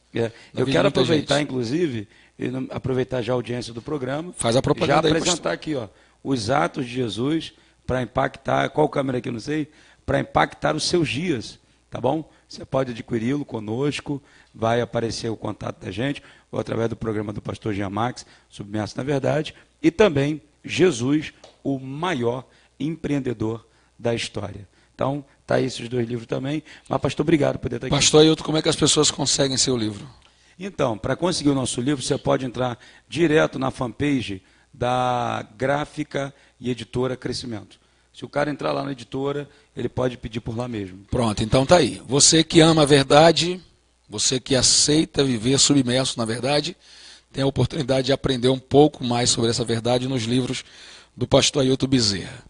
Eu quero aproveitar, inclusive, e aproveitar já a audiência do programa. Faz a propaganda já aí, apresentar aqui, ó, os atos de Jesus para impactar, qual câmera aqui, eu não sei, para impactar os seus dias, tá bom? Você pode adquiri-lo conosco, vai aparecer o contato da gente, ou através do programa do pastor Jean Max, Submerso na Verdade, e também Jesus, o maior empreendedor da história. Então, tá aí esses 2 livros também. Mas, pastor, obrigado por poder estar aqui. Pastor Ailton, como é que as pessoas conseguem seu livro? Então, para conseguir o nosso livro, você pode entrar direto na fanpage da Gráfica e Editora Crescimento. Se o cara entrar lá na editora, ele pode pedir por lá mesmo. Pronto, então tá aí. Você que ama a verdade, você que aceita viver submerso na verdade, tem a oportunidade de aprender um pouco mais sobre essa verdade nos livros do pastor Ailton Bezerra.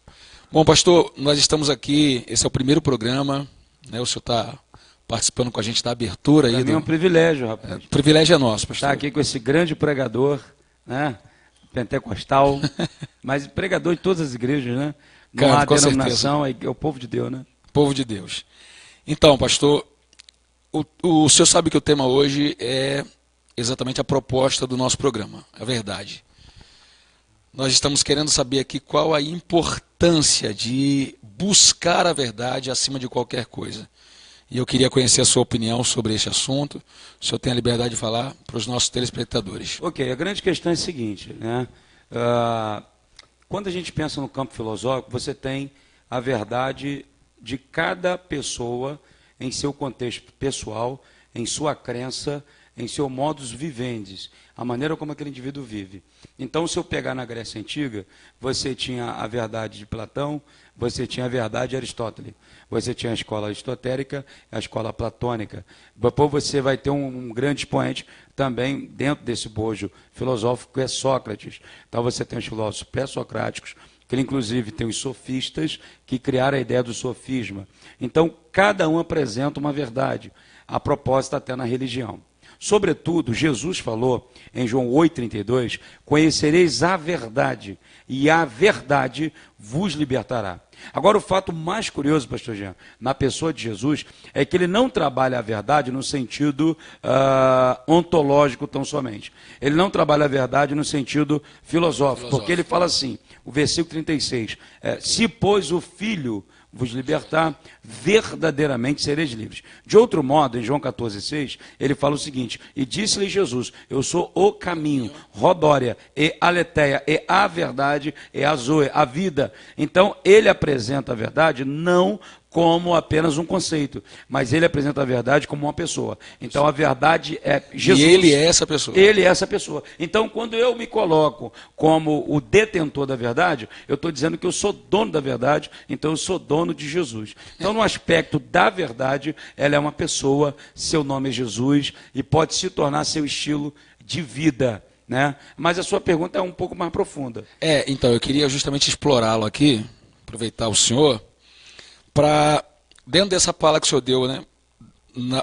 Bom, pastor, nós estamos aqui, esse é o primeiro programa, né, o senhor está participando com a gente da abertura. Para mim é um privilégio, rapaz. O privilégio é nosso, pastor. Estar aqui com esse grande pregador, né, pentecostal, mas pregador de todas as igrejas, né? Não há denominação, é o povo de Deus, né? Povo de Deus. Então, pastor, o senhor sabe que o tema hoje é exatamente a proposta do nosso programa, a verdade. Nós estamos querendo saber aqui qual a importância de buscar a verdade acima de qualquer coisa. E eu queria conhecer a sua opinião sobre esse assunto. O senhor tem a liberdade de falar para os nossos telespectadores. Ok, a grande questão é a seguinte, né? Quando a gente pensa no campo filosófico, você tem a verdade de cada pessoa em seu contexto pessoal, em sua crença, em seu modus vivendi, a maneira como aquele indivíduo vive. Então, se eu pegar na Grécia Antiga, você tinha a verdade de Platão, você tinha a verdade de Aristóteles, você tinha a escola aristotélica, a escola platônica. Depois você vai ter um grande expoente também dentro desse bojo filosófico, que é Sócrates. Então você tem os filósofos pré-socráticos, que inclusive tem os sofistas, que criaram a ideia do sofisma. Então, cada um apresenta uma verdade, a propósito até na religião. Sobretudo, Jesus falou em João 8,32, conhecereis a verdade, e a verdade vos libertará. Agora, o fato mais curioso, pastor Jean, na pessoa de Jesus, é que ele não trabalha a verdade no sentido ontológico tão somente. Ele não trabalha a verdade no sentido filosófico, porque ele fala assim, o versículo 36, se pois o Filho vos libertar, verdadeiramente sereis livres. De outro modo, em João 14,6, ele fala o seguinte, e disse-lhe Jesus, eu sou o caminho, rodória, e aletheia, e a verdade, e a zoe, a vida. Então, ele apresenta a verdade não como apenas um conceito, mas ele apresenta a verdade como uma pessoa. Então, a verdade é Jesus. E ele é essa pessoa. Ele é essa pessoa. Então, quando eu me coloco como o detentor da verdade, eu estou dizendo que eu sou dono da verdade, então eu sou dono de Jesus. Então, no aspecto da verdade, ela é uma pessoa, seu nome é Jesus, e pode se tornar seu estilo de vida, né? Mas a sua pergunta é um pouco mais profunda. Então, eu queria justamente explorá-lo aqui, aproveitar o senhor, para, dentro dessa fala que o senhor deu, né,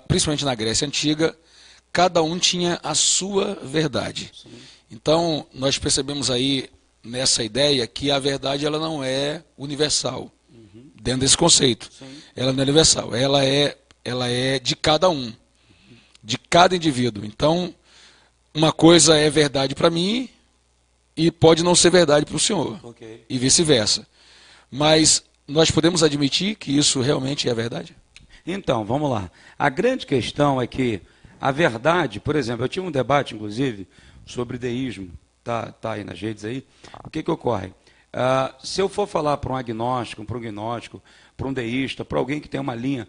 principalmente na Grécia Antiga, cada um tinha a sua verdade. Sim. Então, nós percebemos aí, nessa ideia, que a verdade ela não é universal, dentro desse conceito. Sim. Ela não é universal, ela é de cada um, de cada indivíduo. Então, uma coisa é verdade para mim e pode não ser verdade para o senhor, okay, e vice-versa. Mas nós podemos admitir que isso realmente é verdade? Então, vamos lá. A grande questão é que a verdade, por exemplo, eu tive um debate, inclusive, sobre deísmo, tá aí nas redes aí. O que ocorre? Se eu for falar para um agnóstico, para um deísta, para alguém que tem uma linha,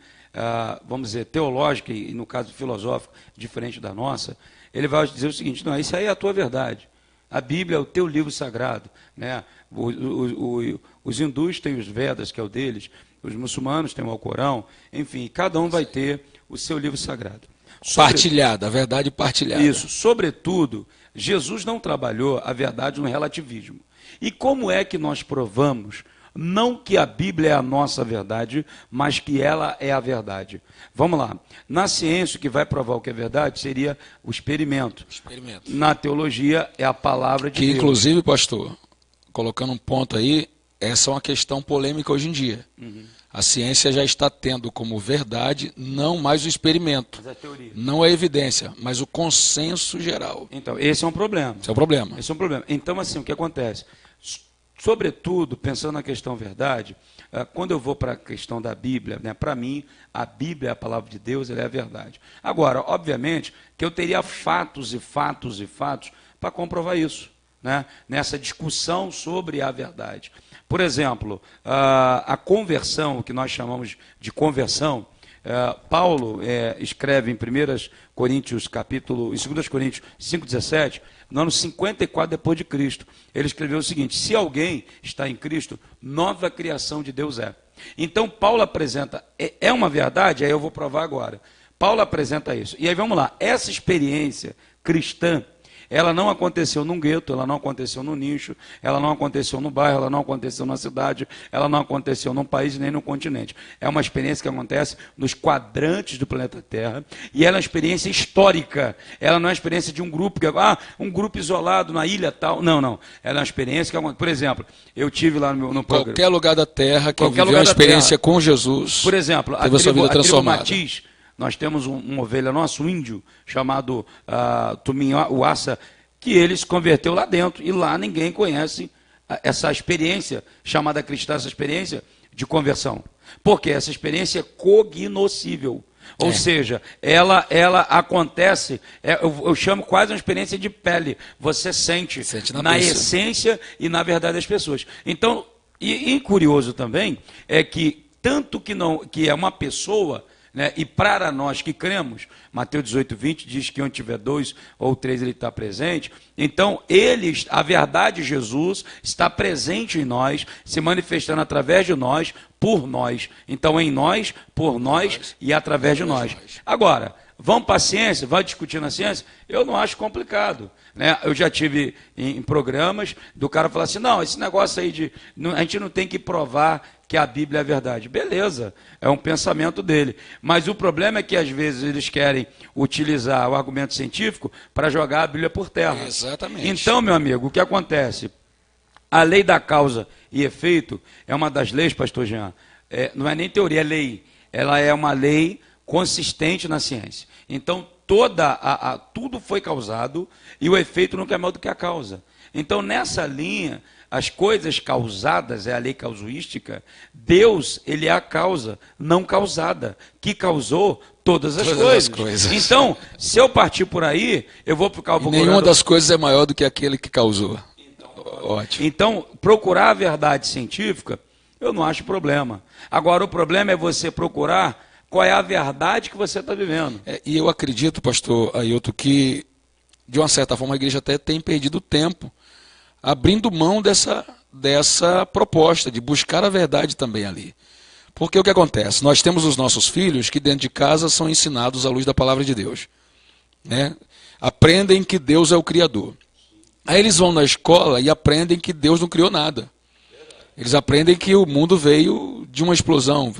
vamos dizer, teológica e, no caso, filosófica, diferente da nossa, ele vai dizer o seguinte, não, isso aí é a tua verdade. A Bíblia é o teu livro sagrado, né? Os hindus têm os Vedas, que é o deles, os muçulmanos têm o Alcorão, enfim, cada um vai ter o seu livro sagrado. Partilhada, a verdade partilhada. Isso, sobretudo, Jesus não trabalhou a verdade no relativismo. E como é que nós provamos, não que a Bíblia é a nossa verdade, mas que ela é a verdade? Vamos lá. Na ciência, o que vai provar o que é verdade seria o experimento. Na teologia, é a palavra de Deus. Que, inclusive, pastor, colocando um ponto aí, essa é uma questão polêmica hoje em dia. A ciência já está tendo como verdade não mais o experimento, mas a teoria, não a evidência, mas o consenso geral. Então, esse é um problema. Esse é um problema. Esse é um problema. Então, assim, o que acontece? Sobretudo, pensando na questão verdade, quando eu vou para a questão da Bíblia, né, para mim, a Bíblia é a palavra de Deus, ela é a verdade. Agora, obviamente, que eu teria fatos e fatos e fatos para comprovar isso. né, nessa discussão sobre a verdade. Por exemplo, a conversão, o que nós chamamos de conversão, Paulo escreve em 2 Coríntios 5,17, no ano 54 depois de Cristo, ele escreveu o seguinte: se alguém está em Cristo, nova criação de Deus é. Então Paulo apresenta, é uma verdade? Aí eu vou provar agora. Paulo apresenta isso. E aí vamos lá, essa experiência cristã, ela não aconteceu num gueto, ela não aconteceu no nicho, ela não aconteceu no bairro, ela não aconteceu na cidade, ela não aconteceu num país nem no continente. É uma experiência que acontece nos quadrantes do planeta Terra, e ela é uma experiência histórica. Ela não é uma experiência de um grupo, um grupo isolado na ilha tal. Não, não. Ela é uma experiência que acontece. Por exemplo, eu tive lá no programa. Qualquer lugar da Terra que viveu uma experiência com Jesus. Por exemplo, teve a sua vida transformada. Matiz, nós temos uma ovelha nossa, um índio, chamado Tuminhuaça, que ele se converteu lá dentro. E lá ninguém conhece essa experiência, chamada cristã, essa experiência de conversão. Porque essa experiência é cognoscível. Ou seja, ela acontece, eu chamo quase uma experiência de pele. Você sente na essência e na verdade das pessoas. Então, e curioso também, é que tanto que é uma pessoa, né, e para nós que cremos, Mateus 18:20 diz que onde tiver 2 ou 3 ele está presente. Então, a verdade de Jesus está presente em nós, se manifestando através de nós, por nós. Então, em nós, por nós e através de nós. Agora, vamos para a ciência, vai discutir na ciência? Eu não acho complicado, né? Eu já tive em programas do cara falar assim, não, esse negócio aí a gente não tem que provar que a Bíblia é a verdade. Beleza, é um pensamento dele. Mas o problema é que às vezes eles querem utilizar o argumento científico para jogar a Bíblia por terra. Exatamente. Então, meu amigo, o que acontece? A lei da causa e efeito é uma das leis, pastor Jean, não é nem teoria, é lei. Ela é uma lei consistente na ciência. Então, tudo foi causado e o efeito nunca é maior do que a causa. Então, nessa linha, as coisas causadas, é a lei causuística, Deus, ele é a causa não causada, que causou todas as coisas. Então, se eu partir por aí, eu vou ficar... Nenhuma das coisas é maior do que aquele que causou. Ótimo. Então, procurar a verdade científica, eu não acho problema. Agora, o problema é você procurar qual é a verdade que você está vivendo. E eu acredito, pastor Ailton, que, de uma certa forma, a igreja até tem perdido tempo abrindo mão dessa proposta de buscar a verdade também ali. Porque o que acontece? Nós temos os nossos filhos que dentro de casa são ensinados à luz da palavra de Deus, né? Aprendem que Deus é o Criador. Aí eles vão na escola e aprendem que Deus não criou nada. Eles aprendem que o mundo veio de uma explosão,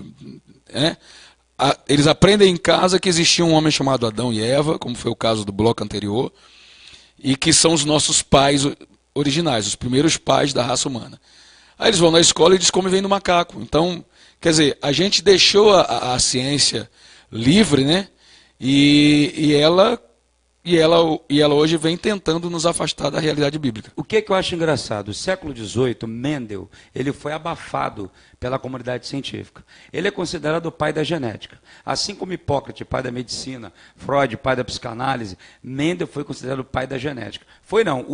né? Eles aprendem em casa que existia um homem chamado Adão e Eva, como foi o caso do bloco anterior, e que são os nossos pais originais, os primeiros pais da raça humana. Aí eles vão na escola e descobrem vem do macaco. Então, quer dizer, a gente deixou a ciência livre, né? E ela hoje vem tentando nos afastar da realidade bíblica. O que eu acho engraçado? O século XVIII, Mendel, ele foi abafado pela comunidade científica. Ele é considerado o pai da genética. Assim como Hipócrates, pai da medicina, Freud, pai da psicanálise, Mendel foi considerado o pai da genética. Foi não,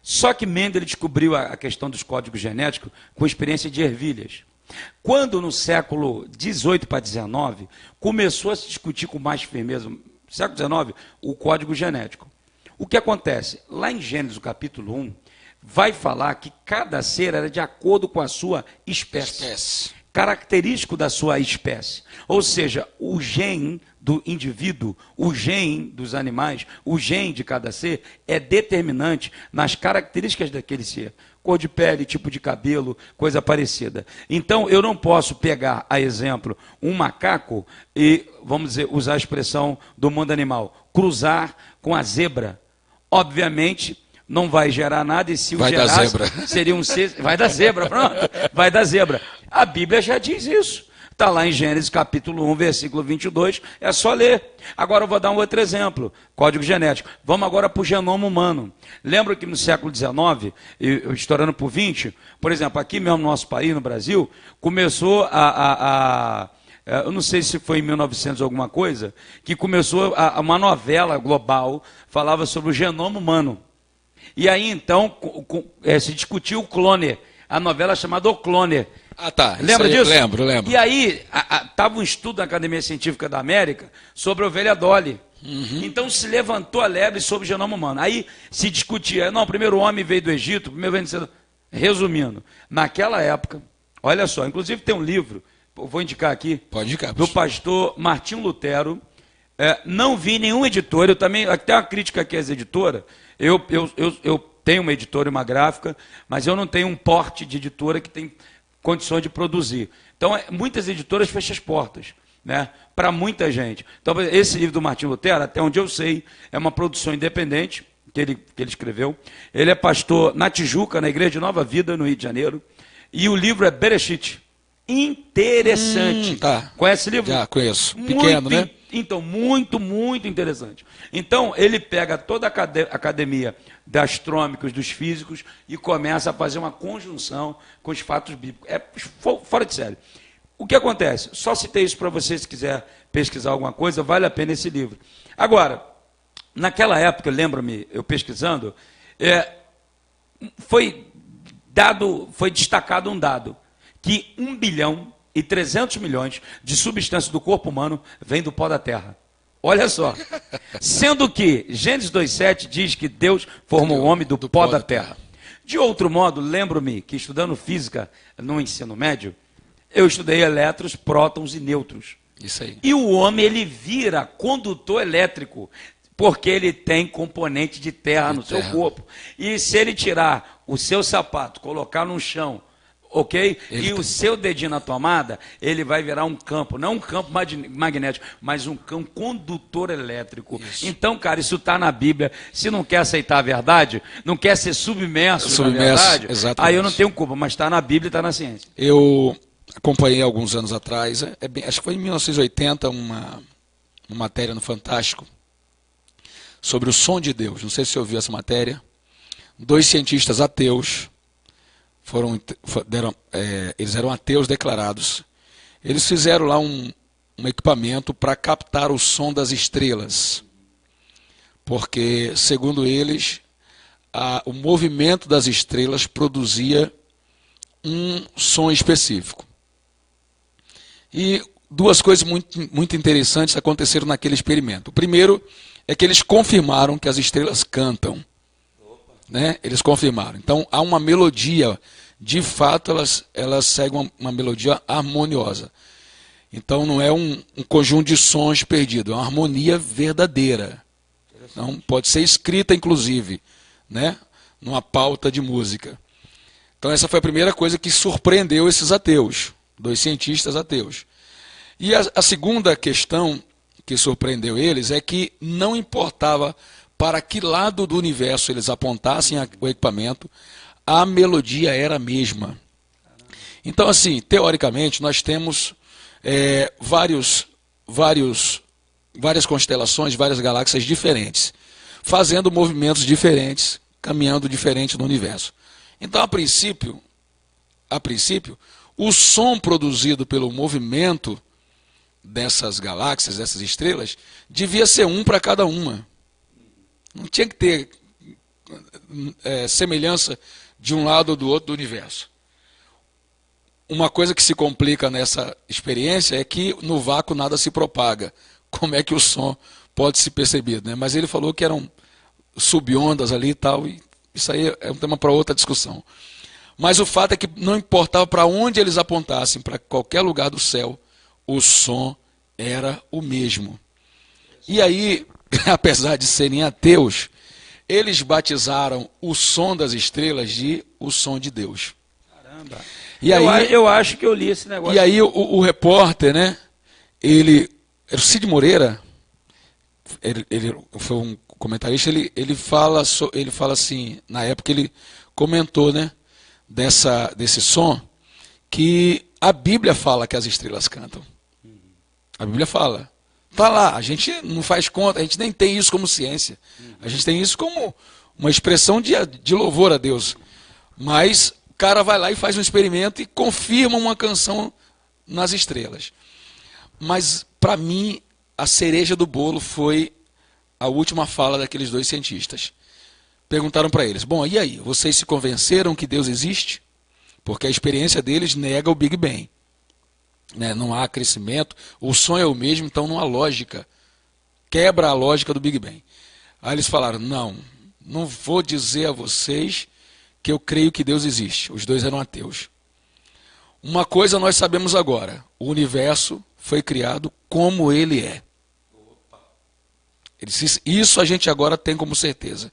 Só que Mendel descobriu a questão dos códigos genéticos com experiência de ervilhas. Quando no século XVIII para XIX, começou a se discutir com mais firmeza, no século XIX, o código genético. O que acontece? Lá em Gênesis, capítulo 1, vai falar que cada ser era de acordo com a sua espécie. Característico da sua espécie. Ou seja, o gene do indivíduo, o gene dos animais, o gene de cada ser é determinante nas características daquele ser. Cor de pele, tipo de cabelo, coisa parecida. Então, eu não posso pegar, a exemplo, um macaco e, vamos dizer, usar a expressão do mundo animal, cruzar com a zebra. Obviamente, não vai gerar nada e se o gerasse, seria um ser... Vai dar zebra, pronto. Vai dar zebra. A Bíblia já diz isso. Está lá em Gênesis capítulo 1, versículo 22, é só ler. Agora eu vou dar um outro exemplo, código genético. Vamos agora para o genoma humano. Lembra que no século XIX, estourando por 20, por exemplo, aqui mesmo no nosso país, no Brasil, começou eu não sei se foi em 1900 alguma coisa, que começou uma novela global, falava sobre o genoma humano. E aí, então, se discutiu o Cloner, a novela chamada O Cloner. Ah, tá. Lembra disso? Lembro. E aí, estava um estudo na Academia Científica da América sobre a ovelha Dolly. Então se levantou a lebre sobre o genoma humano. Aí se discutia, não, primeiro o homem veio do Egito, primeiro veio... Resumindo, naquela época, olha só, inclusive tem um livro, vou indicar aqui, Pode indicar, do pastor Martinho Lutero. Não vi nenhum editor, eu também, até uma crítica aqui às editoras, eu tenho uma editora e uma gráfica, mas eu não tenho um porte de editora que tem condições de produzir. Então, muitas editoras fecham as portas, né, para muita gente. Então, esse livro do Martinho Lutero, até onde eu sei, é uma produção independente, que ele escreveu. Ele é pastor na Tijuca, na Igreja de Nova Vida, no Rio de Janeiro. E o livro é Bereshit. Interessante. Tá. Conhece esse livro? Já conheço. Pequeno, né? Então, muito, muito interessante. Então, ele pega toda a academia de astrônomicos, dos físicos, e começa a fazer uma conjunção com os fatos bíblicos. É fora de série. O que acontece? Só citei isso para você, se quiser pesquisar alguma coisa, vale a pena esse livro. Agora, naquela época, lembro-me, eu pesquisando, foi destacado um dado, que 1 bilhão e 300 milhões de substâncias do corpo humano vem do pó da terra. Olha só. Sendo que Gênesis 2,7 diz que Deus formou o homem do pó da terra. De outro modo, lembro-me que estudando física no ensino médio, eu estudei elétrons, prótons e nêutrons. Isso aí. E o homem, ele vira condutor elétrico, porque ele tem componente de terra no seu corpo. E se ele tirar o seu sapato, colocar no chão, ok? E o seu dedinho na tomada, ele vai virar um campo, não um campo magnético, mas um campo condutor elétrico. Isso. Então, cara, isso está na Bíblia. Se não quer aceitar a verdade, não quer ser submerso na verdade, exatamente. aí eu não tenho culpa, mas está na Bíblia e está na ciência. Eu acompanhei alguns anos atrás, acho que foi em 1980, uma matéria no Fantástico, sobre o som de Deus. Não sei se você ouviu essa matéria. 2 cientistas ateus, eles eram ateus declarados. Eles fizeram lá um equipamento para captar o som das estrelas. Porque, segundo eles, o movimento das estrelas produzia um som específico. E 2 coisas muito interessantes aconteceram naquele experimento. O primeiro é que eles confirmaram que as estrelas cantam. Né? Eles confirmaram. Então, há uma melodia. De fato, elas seguem uma melodia harmoniosa. Então, não é um conjunto de sons perdido. É uma harmonia verdadeira. Então, pode ser escrita, inclusive, né? Numa pauta de música. Então, essa foi a primeira coisa que surpreendeu esses ateus. 2 cientistas ateus. E a segunda questão que surpreendeu eles é que não importava para que lado do universo eles apontassem o equipamento, a melodia era a mesma. Então, assim, teoricamente, nós temos várias constelações, várias galáxias diferentes, fazendo movimentos diferentes, caminhando diferente no universo. Então, a princípio, o som produzido pelo movimento dessas galáxias, dessas estrelas, devia ser um para cada uma. Não tinha que ter semelhança de um lado ou do outro do universo. Uma coisa que se complica nessa experiência é que no vácuo nada se propaga. Como é que o som pode ser percebido? Né? Mas ele falou que eram subondas ali e tal, e isso aí é um tema para outra discussão. Mas o fato é que não importava para onde eles apontassem, para qualquer lugar do céu, o som era o mesmo. E aí, apesar de serem ateus, eles batizaram o som das estrelas de o som de Deus. Caramba. E aí, eu acho que eu li esse negócio. E aí o repórter, né? O Cid Moreira, ele foi um comentarista, ele fala assim, na época ele comentou, né? Desse som, que a Bíblia fala que as estrelas cantam. A Bíblia fala. Está lá, a gente não faz conta, a gente nem tem isso como ciência. A gente tem isso como uma expressão de louvor a Deus. Mas o cara vai lá e faz um experimento e confirma uma canção nas estrelas. Mas, para mim, a cereja do bolo foi a última fala daqueles 2 cientistas. perguntaram para eles, bom, e aí, vocês se convenceram que Deus existe? Porque a experiência deles nega o Big Bang. Né? Não há crescimento, o som é o mesmo, então não há lógica. Quebra a lógica do Big Bang. Aí eles falaram, não vou dizer a vocês que eu creio que Deus existe. Os dois eram ateus. Uma coisa nós sabemos agora, o universo foi criado como ele é. Ele disse, isso a gente agora tem como certeza.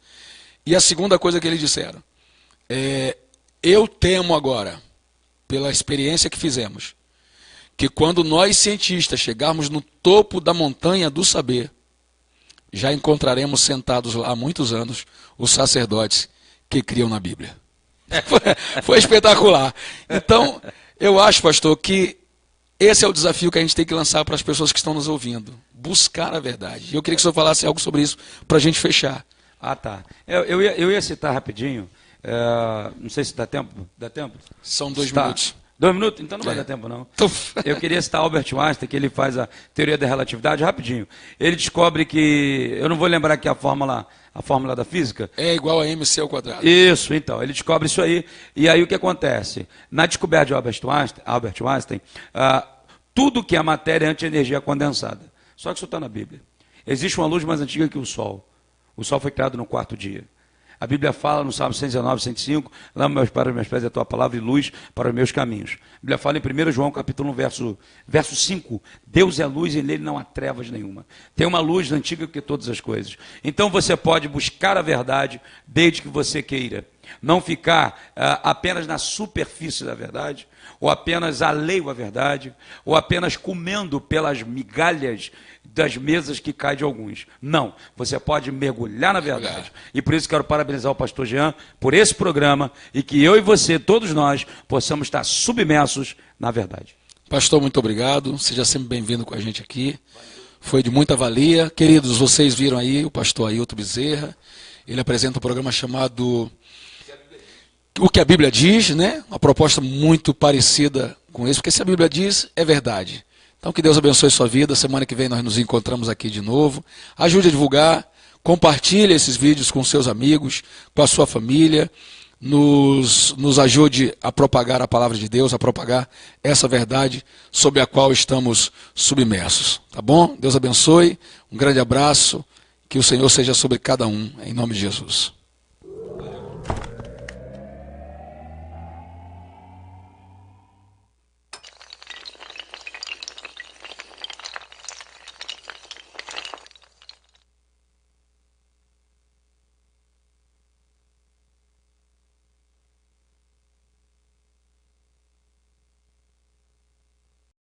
E a segunda coisa que eles disseram, eu temo agora, pela experiência que fizemos, que quando nós cientistas chegarmos no topo da montanha do saber, já encontraremos sentados lá há muitos anos os sacerdotes que criam na Bíblia. Foi espetacular. Então, eu acho, pastor, que esse é o desafio que a gente tem que lançar para as pessoas que estão nos ouvindo. Buscar a verdade. E eu queria que o senhor falasse algo sobre isso para a gente fechar. Ah, tá. Eu ia citar rapidinho. Não sei se dá tempo. Dá tempo? São 2 minutos. 2 minutos? Então não vai dar tempo, não. Eu queria citar Albert Einstein, que ele faz a teoria da relatividade, rapidinho. Ele descobre que, eu não vou lembrar aqui a fórmula da física. É igual a mc ao quadrado. Isso, então, ele descobre isso aí. E aí o que acontece? Na descoberta de Albert Einstein, tudo que é matéria é anti-energia condensada. Só que isso está na Bíblia. Existe uma luz mais antiga que o Sol. O Sol foi criado no 4º dia. A Bíblia fala no Salmo 119, 105, lâmpada para os meus pés é a tua palavra e luz para os meus caminhos. A Bíblia fala em 1 João, capítulo 1, verso 5, Deus é luz e nele não há trevas nenhuma. Tem uma luz antiga que todas as coisas. Então você pode buscar a verdade desde que você queira. Não ficar apenas na superfície da verdade, ou apenas alheio à verdade, ou apenas comendo pelas migalhas das mesas que caem de alguns. Não, você pode mergulhar na verdade. E por isso quero parabenizar o pastor Jean por esse programa e que eu e você, todos nós, possamos estar submersos na verdade. Pastor, muito obrigado. Seja sempre bem-vindo com a gente aqui. Foi de muita valia. Queridos, vocês viram aí o pastor Ailton Bezerra. Ele apresenta um programa chamado O que a Bíblia Diz, né? Uma proposta muito parecida com isso, porque se a Bíblia diz, é verdade. Então que Deus abençoe sua vida. Semana que vem nós nos encontramos aqui de novo. Ajude a divulgar, compartilhe esses vídeos com seus amigos, com a sua família. Nos ajude a propagar a palavra de Deus, a propagar essa verdade sobre a qual estamos submersos. Tá bom? Deus abençoe. Um grande abraço. Que o Senhor seja sobre cada um, em nome de Jesus.